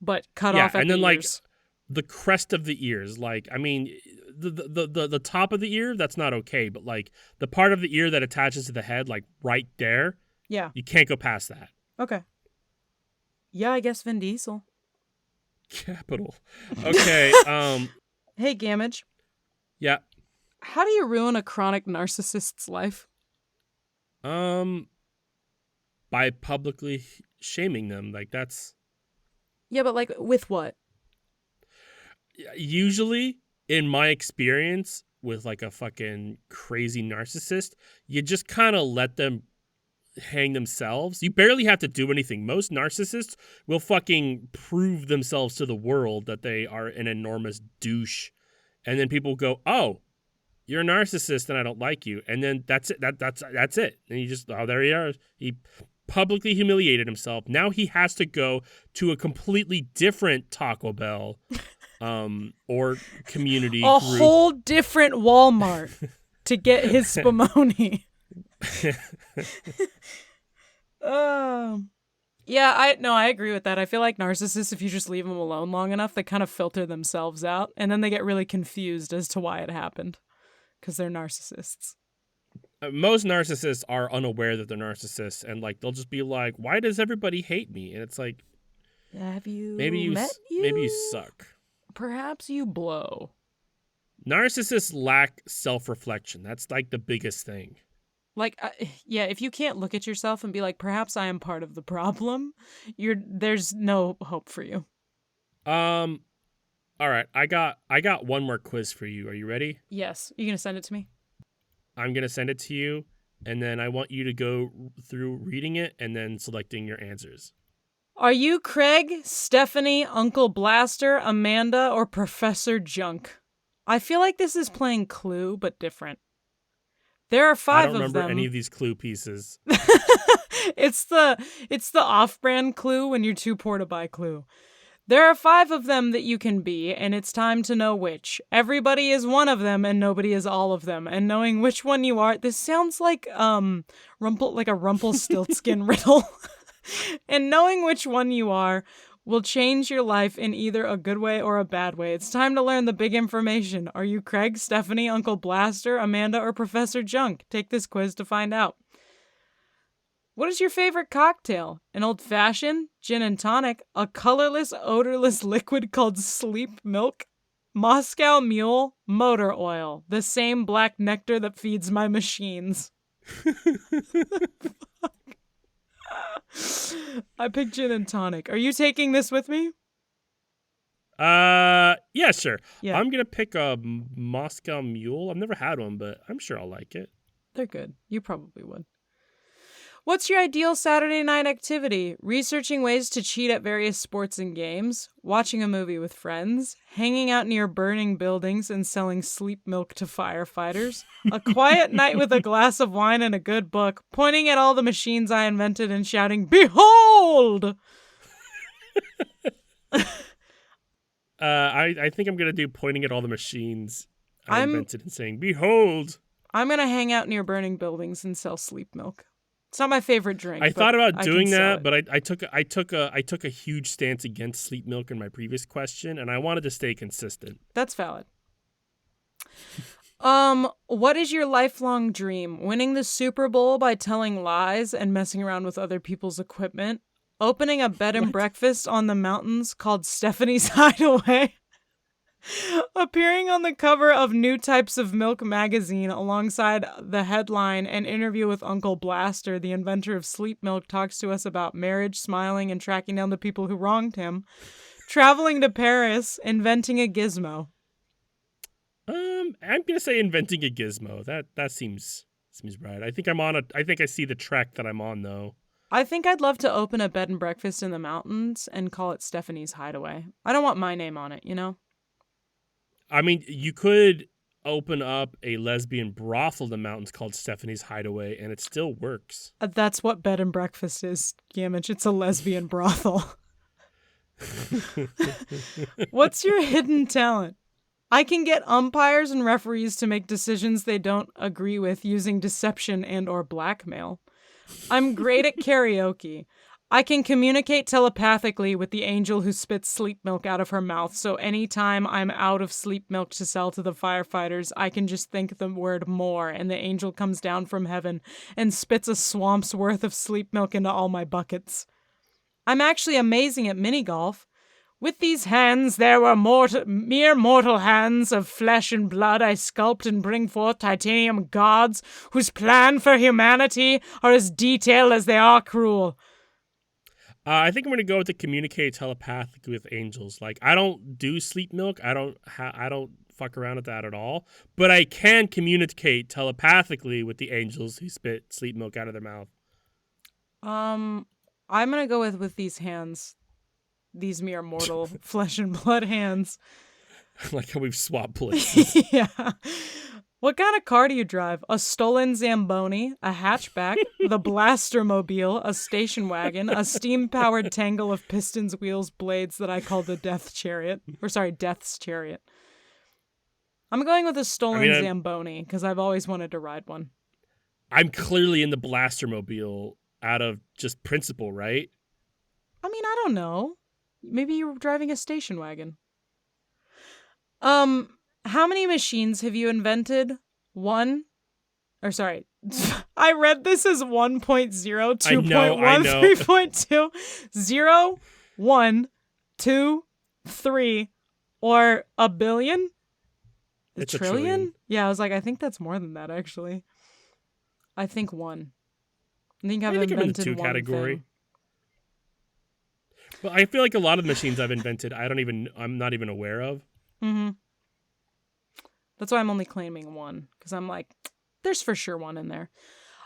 [SPEAKER 1] but cut off at
[SPEAKER 2] and
[SPEAKER 1] the
[SPEAKER 2] then
[SPEAKER 1] ears.
[SPEAKER 2] Like the crest of the ears. Like, I mean, the top of the ear, that's not okay, but like the part of the ear that attaches to the head, like right there, you can't go past that.
[SPEAKER 1] Okay. Yeah, I guess Vin Diesel.
[SPEAKER 2] Capital. Okay.
[SPEAKER 1] Hey, Gamage.
[SPEAKER 2] Yeah.
[SPEAKER 1] How do you ruin a chronic narcissist's life?
[SPEAKER 2] By publicly shaming them. Like that's.
[SPEAKER 1] Yeah, but like with what?
[SPEAKER 2] Usually, in my experience with like a fucking crazy narcissist, you just kind of let them hang themselves. You barely have to do anything. Most narcissists will fucking prove themselves to the world that they are an enormous douche. And then people go, "Oh, you're a narcissist and I don't like you." And then that's it. That's it. And you just, there he is. He publicly humiliated himself. Now he has to go to a completely different Taco Bell or community
[SPEAKER 1] a
[SPEAKER 2] group.
[SPEAKER 1] Whole different Walmart to get his Spumoni. Yeah, I agree with that. I feel like narcissists, if you just leave them alone long enough, they kind of filter themselves out, and then they get really confused as to why it happened, because they're narcissists.
[SPEAKER 2] Most narcissists are unaware that they're narcissists, and like they'll just be like, "Why does everybody hate me?" And it's like,
[SPEAKER 1] have you
[SPEAKER 2] maybe you suck.
[SPEAKER 1] Perhaps you blow.
[SPEAKER 2] Narcissists lack self-reflection. That's like the biggest thing.
[SPEAKER 1] Like, yeah, if you can't look at yourself and be like, perhaps I am part of the problem, there's no hope for you.
[SPEAKER 2] Um. All right. I got one more quiz for you. Are you ready?
[SPEAKER 1] Yes. You gonna send it to me?
[SPEAKER 2] I'm gonna send it to you, and then I want you to go through reading it and then selecting your answers.
[SPEAKER 1] Are you Craig, Stephanie, Uncle Blaster, Amanda, or Professor Junk? I feel like this is playing Clue, but different. There are
[SPEAKER 2] I don't
[SPEAKER 1] 5 of
[SPEAKER 2] remember any
[SPEAKER 1] them.
[SPEAKER 2] of these clue pieces.
[SPEAKER 1] it's the off-brand Clue when you're too poor to buy Clue. There are 5 of them that you can be, and it's time to know which. Everybody is one of them, and nobody is all of them. And knowing which one you are, this sounds like like a Rumpelstiltskin riddle. And knowing which one you are will change your life in either a good way or a bad way. It's time to learn the big information. Are you Craig, Stephanie, Uncle Blaster, Amanda, or Professor Junk? Take this quiz to find out. What is your favorite cocktail? An old-fashioned, gin and tonic, a colorless, odorless liquid called sleep milk, Moscow Mule, motor oil, the same black nectar that feeds my machines. I picked gin and tonic. Are you taking this with me?
[SPEAKER 2] Yeah, sure.
[SPEAKER 1] Yeah,
[SPEAKER 2] I'm gonna pick a Moscow Mule. I've never had one, but I'm sure I'll like it.
[SPEAKER 1] they're good. You probably would. What's your ideal Saturday night activity? Researching ways to cheat at various sports and games, watching a movie with friends, hanging out near burning buildings and selling sleep milk to firefighters, a quiet night with a glass of wine and a good book, pointing at all the machines I invented and shouting, "Behold!"
[SPEAKER 2] I think I'm gonna do pointing at all the machines I
[SPEAKER 1] I'm
[SPEAKER 2] invented and saying, "Behold."
[SPEAKER 1] I'm gonna hang out near burning buildings and sell sleep milk. It's not my favorite drink.
[SPEAKER 2] I
[SPEAKER 1] but
[SPEAKER 2] thought about
[SPEAKER 1] I can
[SPEAKER 2] doing
[SPEAKER 1] sell
[SPEAKER 2] that,
[SPEAKER 1] it.
[SPEAKER 2] but I took a huge stance against sleep milk in my previous question, and I wanted to stay consistent.
[SPEAKER 1] That's valid. What is your lifelong dream? Winning the Super Bowl by telling lies and messing around with other people's equipment? Opening a bed and
[SPEAKER 2] What?
[SPEAKER 1] breakfast on the mountains called Stephanie's Hideaway? Appearing on the cover of New Types of Milk magazine alongside the headline "An interview with Uncle Blaster, the inventor of sleep milk, talks to us about marriage, smiling, and tracking down the people who wronged him. Traveling to Paris, inventing a gizmo."
[SPEAKER 2] I'm gonna say inventing a gizmo. That seems right. I think I think I see the track that I'm on though.
[SPEAKER 1] I think I'd love to open a bed and breakfast in the mountains and call it Stephanie's Hideaway. I don't want my name on it, you know?
[SPEAKER 2] I mean, you could open up a lesbian brothel in the mountains called Stephanie's Hideaway, and it still works.
[SPEAKER 1] That's what bed and breakfast is, Gamage. It's a lesbian brothel. What's your hidden talent? I can get umpires and referees to make decisions they don't agree with using deception and or blackmail. I'm great at karaoke. I can communicate telepathically with the angel who spits sleep milk out of her mouth, so anytime I'm out of sleep milk to sell to the firefighters, I can just think the word "more," and the angel comes down from heaven and spits a swamp's worth of sleep milk into all my buckets. I'm actually amazing at mini golf. With these hands, there were mere mortal hands of flesh and blood. I sculpt and bring forth titanium gods whose plan for humanity are as detailed as they are cruel.
[SPEAKER 2] I think I'm gonna go with the communicate telepathically with angels. Like I don't do sleep milk. I don't fuck around with that at all. But I can communicate telepathically with the angels who spit sleep milk out of their mouth.
[SPEAKER 1] I'm gonna go with these hands. These mere mortal flesh and blood hands.
[SPEAKER 2] Like how we've swapped places.
[SPEAKER 1] Yeah. What kind of car do you drive? A stolen Zamboni, a hatchback, the Blastermobile, a station wagon, a steam-powered tangle of pistons, wheels, blades that I call the Death's Chariot. I'm going with a stolen Zamboni because I've always wanted to ride one.
[SPEAKER 2] I'm clearly in the Blastermobile out of just principle, right?
[SPEAKER 1] I mean, I don't know. Maybe you're driving a station wagon. How many machines have you invented? I read this as 1.0, 2.1, 3.2, 0, 1, 2, 3, or a billion?
[SPEAKER 2] It's
[SPEAKER 1] a trillion? Yeah, I was like, I think that's more than that, actually. I think one. I think I've
[SPEAKER 2] I think I'm in the
[SPEAKER 1] invented
[SPEAKER 2] 2
[SPEAKER 1] one
[SPEAKER 2] category.
[SPEAKER 1] thing.
[SPEAKER 2] But I feel like a lot of the machines I've invented, I'm not even aware of.
[SPEAKER 1] Mm-hmm. That's why I'm only claiming one, because I'm like, there's for sure one in there.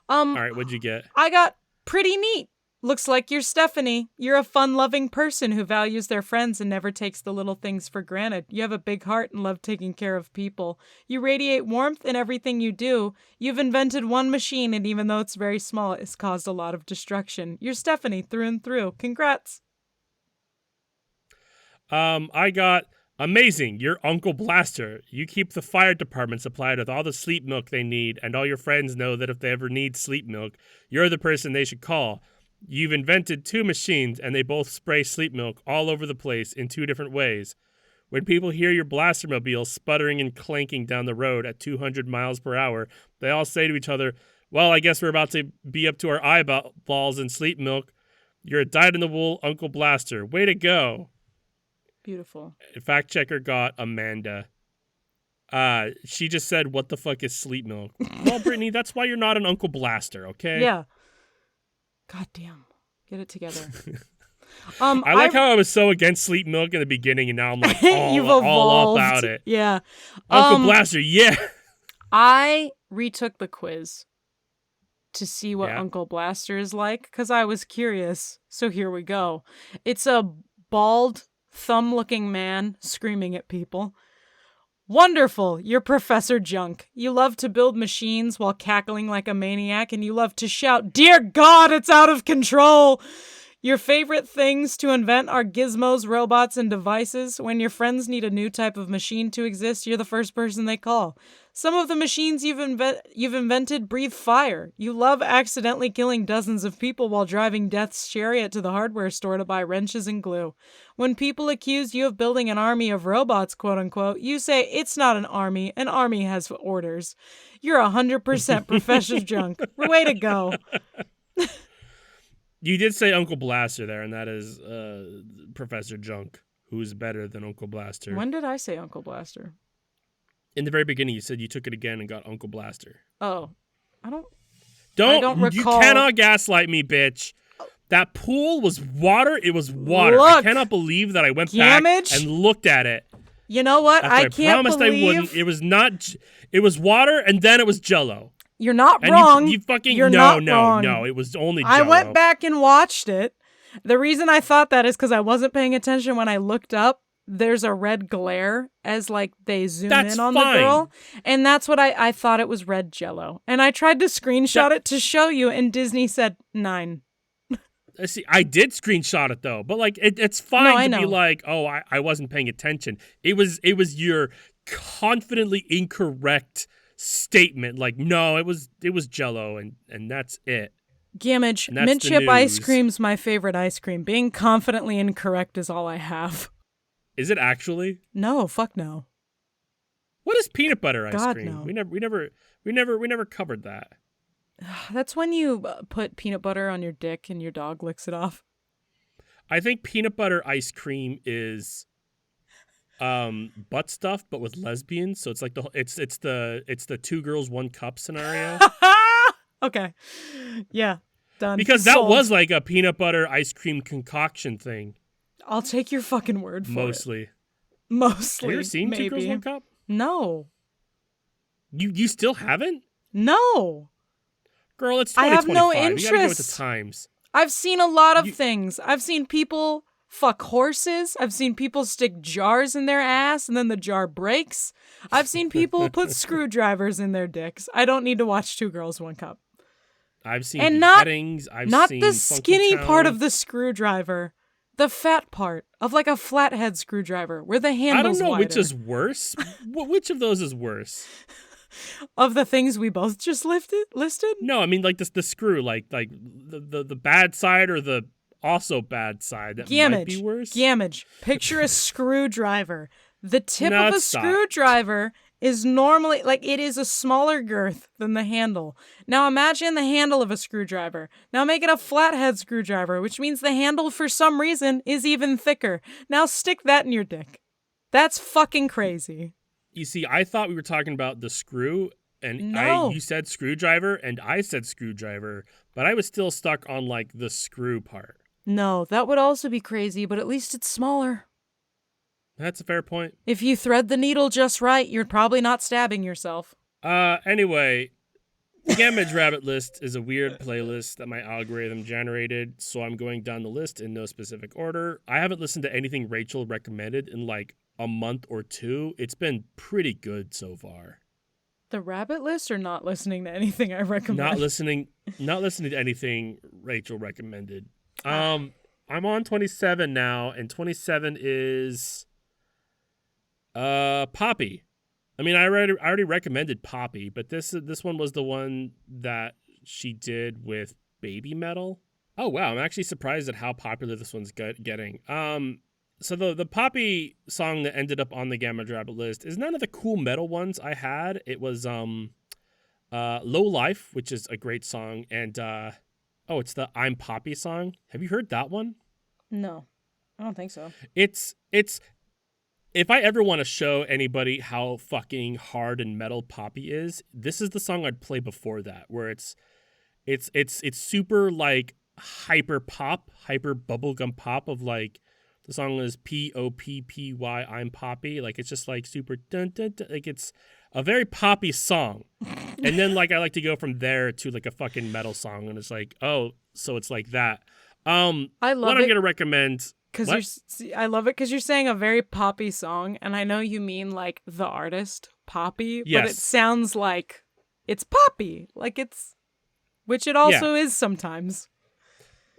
[SPEAKER 2] All right, what'd you get?
[SPEAKER 1] I got pretty neat. Looks like you're Stephanie. You're a fun-loving person who values their friends and never takes the little things for granted. You have a big heart and love taking care of people. You radiate warmth in everything you do. You've invented one machine, and even though it's very small, it's caused a lot of destruction. You're Stephanie through and through. Congrats.
[SPEAKER 2] I got amazing. You're Uncle Blaster. You keep the fire department supplied with all the sleep milk they need, and all your friends know that if they ever need sleep milk, you're the person they should call. You've invented 2 machines, and they both spray sleep milk all over the place in 2 different ways. When people hear your Blastermobile sputtering and clanking down the road at 200 miles per hour, they all say to each other, well, I guess we're about to be up to our eyeballs in sleep milk. You're a dyed-in-the-wool Uncle Blaster. Way to go.
[SPEAKER 1] Beautiful.
[SPEAKER 2] Fact checker got Amanda. She just said, what the fuck is sleep milk? Well, Brittany, that's why you're not an Uncle Blaster, okay?
[SPEAKER 1] Yeah. God damn. Get it together.
[SPEAKER 2] I like how I was so against sleep milk in the beginning, and now I'm like all about it.
[SPEAKER 1] Yeah.
[SPEAKER 2] Uncle Blaster, yeah.
[SPEAKER 1] I retook the quiz to see what Uncle Blaster is like, because I was curious. So here we go. It's a bald, thumb-looking man screaming at people. Wonderful, you're Professor Junk. You love to build machines while cackling like a maniac, and you love to shout, "Dear God, it's out of control!" Your favorite things to invent are gizmos, robots, and devices. When your friends need a new type of machine to exist, you're the first person they call. Some of the machines you've invented breathe fire. You love accidentally killing dozens of people while driving Death's chariot to the hardware store to buy wrenches and glue. When people accuse you of building an army of robots, quote-unquote, you say, it's not an army has orders. You're 100% Professor Junk. Way to go.
[SPEAKER 2] You did say Uncle Blaster there, and that is Professor Junk, who's better than Uncle Blaster.
[SPEAKER 1] When did I say Uncle Blaster?
[SPEAKER 2] In the very beginning, you said you took it again and got Uncle Blaster.
[SPEAKER 1] Oh, I don't
[SPEAKER 2] recall. You cannot gaslight me, bitch. That pool was water. It was water.
[SPEAKER 1] Look,
[SPEAKER 2] I cannot believe that I went back and looked at it.
[SPEAKER 1] You know what? I can't
[SPEAKER 2] promised
[SPEAKER 1] believe...
[SPEAKER 2] I wouldn't. It was not. It was water, and then it was Jell-O.
[SPEAKER 1] You're not wrong.
[SPEAKER 2] You fucking
[SPEAKER 1] You're not wrong.
[SPEAKER 2] No. It was only Jell-O.
[SPEAKER 1] I went back and watched it. The reason I thought that is because I wasn't paying attention when I looked up. There's a red glare as like they zoom in on the girl, and that's what I thought it was red Jell-O. And I tried to screenshot it to show you, and Disney said 9.
[SPEAKER 2] See, I did screenshot it though, but like it's fine to be like, oh, I wasn't paying attention. It was your confidently incorrect statement. Like, no, it was Jell-O, and that's it.
[SPEAKER 1] Gamage, mint chip ice cream's my favorite ice cream. Being confidently incorrect is all I have.
[SPEAKER 2] Is it actually?
[SPEAKER 1] No, fuck no.
[SPEAKER 2] What is peanut butter ice cream?
[SPEAKER 1] No.
[SPEAKER 2] We never covered that.
[SPEAKER 1] That's when you put peanut butter on your dick and your dog licks it off.
[SPEAKER 2] I think peanut butter ice cream is butt stuff, but with lesbians. So it's like it's the 2 girls 1 cup scenario.
[SPEAKER 1] Okay, yeah, done.
[SPEAKER 2] Because that was like a peanut butter ice cream concoction thing.
[SPEAKER 1] I'll take your fucking word for
[SPEAKER 2] Mostly.
[SPEAKER 1] it. Mostly.
[SPEAKER 2] Have you ever seen
[SPEAKER 1] maybe.
[SPEAKER 2] 2 girls 1 cup?
[SPEAKER 1] No.
[SPEAKER 2] You still haven't?
[SPEAKER 1] No.
[SPEAKER 2] Girl, it's 2025.
[SPEAKER 1] I have no
[SPEAKER 2] interest. You gotta go with the times.
[SPEAKER 1] I've seen a lot of things. I've seen people fuck horses. I've seen people stick jars in their ass and then the jar breaks. I've seen people put screwdrivers in their dicks. I don't need to watch 2 girls 1 cup.
[SPEAKER 2] I've seen
[SPEAKER 1] beheadings. Not
[SPEAKER 2] seen
[SPEAKER 1] the
[SPEAKER 2] Funky
[SPEAKER 1] skinny
[SPEAKER 2] Town.
[SPEAKER 1] part of the screwdriver. The fat part of like a flathead screwdriver where the handle's
[SPEAKER 2] I don't know
[SPEAKER 1] wider.
[SPEAKER 2] which is worse. Which of those is worse?
[SPEAKER 1] Of the things we both just listed?
[SPEAKER 2] No, I mean like the screw, like the bad side or the also bad side. That might be worse.
[SPEAKER 1] Gamage. Picture a screwdriver. The tip of a screwdriver is normally, like, it is a smaller girth than the handle. Now imagine the handle of a screwdriver. Now make it a flathead screwdriver, which means the handle for some reason is even thicker. Now stick that in your dick. That's fucking crazy.
[SPEAKER 2] You see, I thought we were talking about the screw, And
[SPEAKER 1] No.
[SPEAKER 2] you said screwdriver, and I said screwdriver, but I was still stuck on like the screw part.
[SPEAKER 1] No, that would also be crazy, but at least it's smaller.
[SPEAKER 2] That's a fair point.
[SPEAKER 1] If you thread the needle just right, you're probably not stabbing yourself.
[SPEAKER 2] Anyway, the Gamage Rabbit list is a weird playlist that my algorithm generated, so I'm going down the list in no specific order. I haven't listened to anything Rachel recommended in like a month or two. It's been pretty good so far.
[SPEAKER 1] The rabbit list or not listening to anything I recommend?
[SPEAKER 2] Not listening to anything Rachel recommended. I'm on 27 now, and 27 is Poppy. I mean, I already recommended Poppy, but this one was the one that she did with Baby Metal. Oh wow, I'm actually surprised at how popular this one's getting. So the Poppy song that ended up on the Gamma Rabbit list is none of the cool metal ones I had. It was Low Life, which is a great song, and it's the I'm Poppy song. Have you heard that one?
[SPEAKER 1] No, I don't think so.
[SPEAKER 2] It's if I ever want to show anybody how fucking hard and metal Poppy is, this is the song I'd play before that, where it's super like hyper pop, hyper bubblegum pop of like the song is Poppy, I'm Poppy. Like it's just like super dun, dun, dun, like it's a very poppy song. And then like I like to go from there to like a fucking metal song, and it's like, oh, so it's like that.
[SPEAKER 1] I love
[SPEAKER 2] what
[SPEAKER 1] it.
[SPEAKER 2] I'm gonna recommend.
[SPEAKER 1] I love it because you're saying a very poppy song, and I know you mean like the artist Poppy,
[SPEAKER 2] Yes.
[SPEAKER 1] but it sounds like it's poppy, like it's, which it also is sometimes.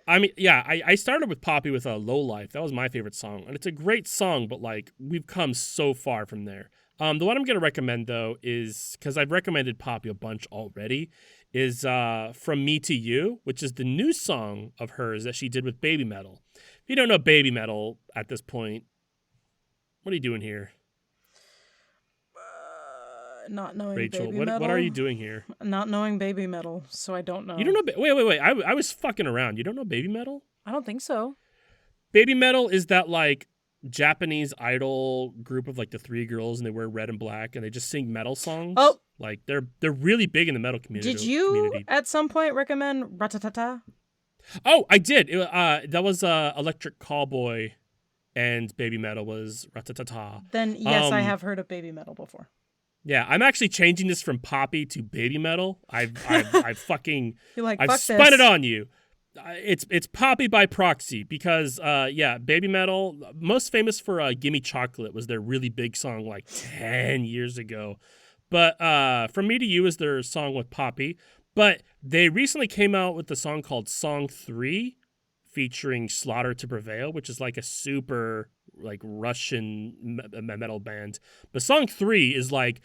[SPEAKER 2] I mean, yeah, I started with Poppy with a Low Life. That was my favorite song, and it's a great song, but like we've come so far from there. The one I'm gonna recommend though is, because I've recommended Poppy a bunch already, is From Me to You, which is the new song of hers that she did with Baby Metal. If you don't know Baby Metal at this point, what are you doing here?
[SPEAKER 1] Not knowing
[SPEAKER 2] Rachel,
[SPEAKER 1] Baby Metal.
[SPEAKER 2] What are you doing here?
[SPEAKER 1] Not knowing Baby Metal, so I don't know.
[SPEAKER 2] You don't know? Wait. I was fucking around. You don't know Baby Metal?
[SPEAKER 1] I don't think so.
[SPEAKER 2] Baby Metal is that like Japanese idol group of like the three girls, and they wear red and black, and they just sing metal songs.
[SPEAKER 1] Oh,
[SPEAKER 2] like they're really big in the metal community.
[SPEAKER 1] Did you at some point recommend Ratatata?
[SPEAKER 2] Oh, I did. That was Electric Callboy, and Baby Metal was Ratatata.
[SPEAKER 1] Then yes, I have heard of Baby Metal before.
[SPEAKER 2] Yeah, I'm actually changing this from Poppy to Baby Metal. I've fucking
[SPEAKER 1] You're like,
[SPEAKER 2] I've
[SPEAKER 1] fuck
[SPEAKER 2] spun
[SPEAKER 1] this.
[SPEAKER 2] it on you. It's Poppy by proxy, because Baby Metal, most famous for Gimme Chocolate, was their really big song like 10 years ago. But From Me to You is their song with Poppy. But they recently came out with a song called Song 3 featuring Slaughter to Prevail, which is like a super like Russian metal band. But Song 3 is like,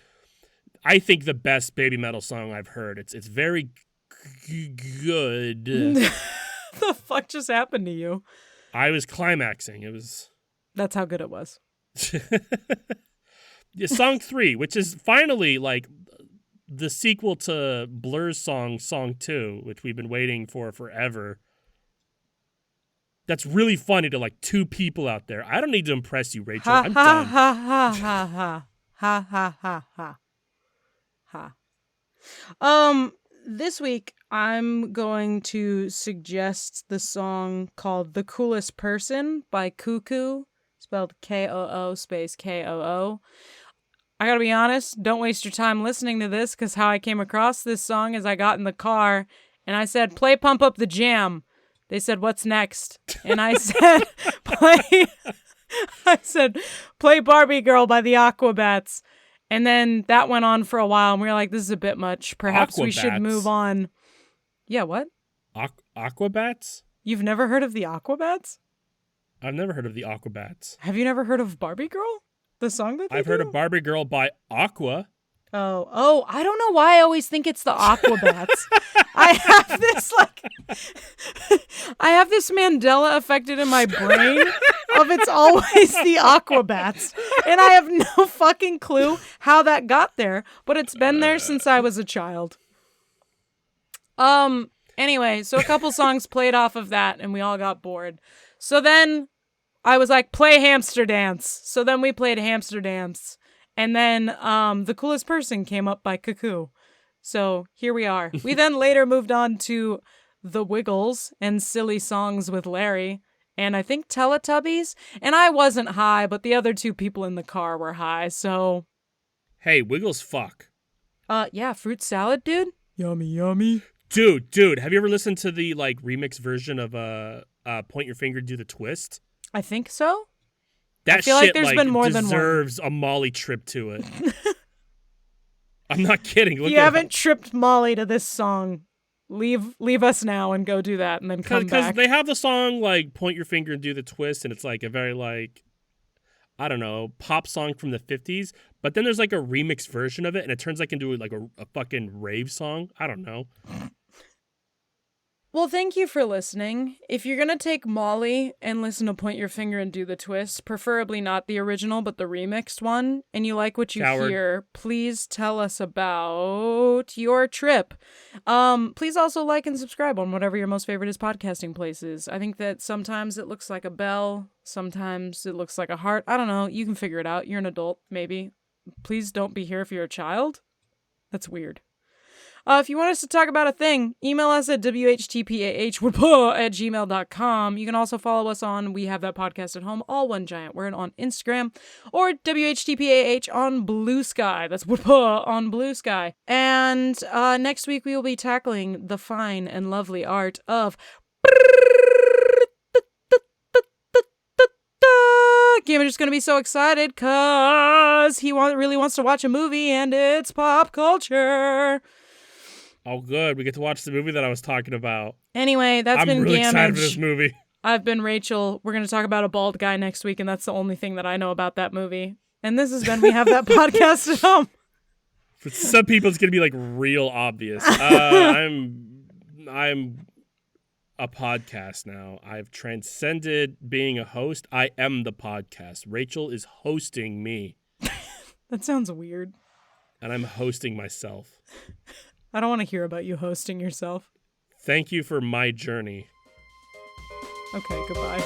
[SPEAKER 2] I think, the best Baby Metal song I've heard. It's very good.
[SPEAKER 1] The fuck just happened to you?
[SPEAKER 2] I was climaxing. It was...
[SPEAKER 1] That's how good it was.
[SPEAKER 2] Yeah, Song 3, which is finally like the sequel to Blur's song 2, which we've been waiting for forever. That's really funny to like two people out there. I don't need to impress you, Rachel. I'm done.
[SPEAKER 1] Ha ha ha ha ha ha ha ha ha. This week I'm going to suggest the song called "The Coolest Person" by Cuckoo, spelled Koo space Koo. I gotta be honest, don't waste your time listening to this, because how I came across this song is I got in the car and I said, "Play Pump Up the Jam." They said, "What's next?" And I said, play Barbie Girl by the Aquabats. And then that went on for a while, and we were like, this is a bit much. Perhaps we should move on. Yeah, what?
[SPEAKER 2] Aquabats?
[SPEAKER 1] You've never heard of the Aquabats?
[SPEAKER 2] I've never heard of the Aquabats.
[SPEAKER 1] Have you never heard of Barbie Girl? The song that
[SPEAKER 2] I've heard of Barbie Girl by Aqua.
[SPEAKER 1] Oh, I don't know why I always think it's the Aquabats. I have this Mandela affected in my brain of it's always the Aquabats. And I have no fucking clue how that got there, but it's been there since I was a child. Anyway, so a couple songs played off of that and we all got bored. So then I was like, play Hamster Dance. So then we played Hamster Dance. And then The Coolest Person came up by Cuckoo. So here we are. We then later moved on to The Wiggles and Silly Songs with Larry, and I think Teletubbies. And I wasn't high, but the other two people in the car were high, so...
[SPEAKER 2] Hey, Wiggles fuck.
[SPEAKER 1] Yeah, fruit salad, dude? Yummy, yummy.
[SPEAKER 2] Dude, have you ever listened to the, like, remix version of, Point Your Finger, Do the Twist?
[SPEAKER 1] I think so.
[SPEAKER 2] That
[SPEAKER 1] I feel
[SPEAKER 2] shit,
[SPEAKER 1] like there's been more than one.
[SPEAKER 2] deserves a Molly trip to it. I'm not kidding.
[SPEAKER 1] If you haven't tripped Molly to this song, leave us now and go do that, and then come back.
[SPEAKER 2] Because they have the song, like, Point Your Finger and Do the Twist, and it's, like, a very, like, I don't know, pop song from the 50s. But then there's, like, a remix version of it, and it turns, like, into, like, a fucking rave song. I don't know.
[SPEAKER 1] Well, thank you for listening. If you're going to take Molly and listen to Point Your Finger and Do the Twist, preferably not the original, but the remixed one, and you like what you hear, please tell us about your trip. Please also like and subscribe on whatever your most favorite is podcasting places. I think that sometimes it looks like a bell, sometimes it looks like a heart. I don't know. You can figure it out. You're an adult, maybe. Please don't be here if you're a child. That's weird. If you want us to talk about a thing, email us at whtpah@gmail.com. You can also follow us on We Have That Podcast at Home, all one giant word, on Instagram, or whtpah on Blue Sky. That's on Blue Sky. And next week we will be tackling the fine and lovely art of... Gamer is going to be so excited because he really wants to watch a movie and it's pop culture.
[SPEAKER 2] Oh, good. We get to watch the movie that I was talking about.
[SPEAKER 1] Anyway,
[SPEAKER 2] I'm
[SPEAKER 1] been
[SPEAKER 2] really
[SPEAKER 1] Gamage.
[SPEAKER 2] excited for this movie.
[SPEAKER 1] I've been Rachel. We're going to talk about a bald guy next week, and that's the only thing that I know about that movie. And this has been We Have That Podcast at Home.
[SPEAKER 2] For some people, it's going to be, like, real obvious. I'm a podcast now. I've transcended being a host. I am the podcast. Rachel is hosting me.
[SPEAKER 1] That sounds weird.
[SPEAKER 2] And I'm hosting myself.
[SPEAKER 1] I don't want to hear about you hosting yourself.
[SPEAKER 2] Thank you for my journey.
[SPEAKER 1] Okay, goodbye.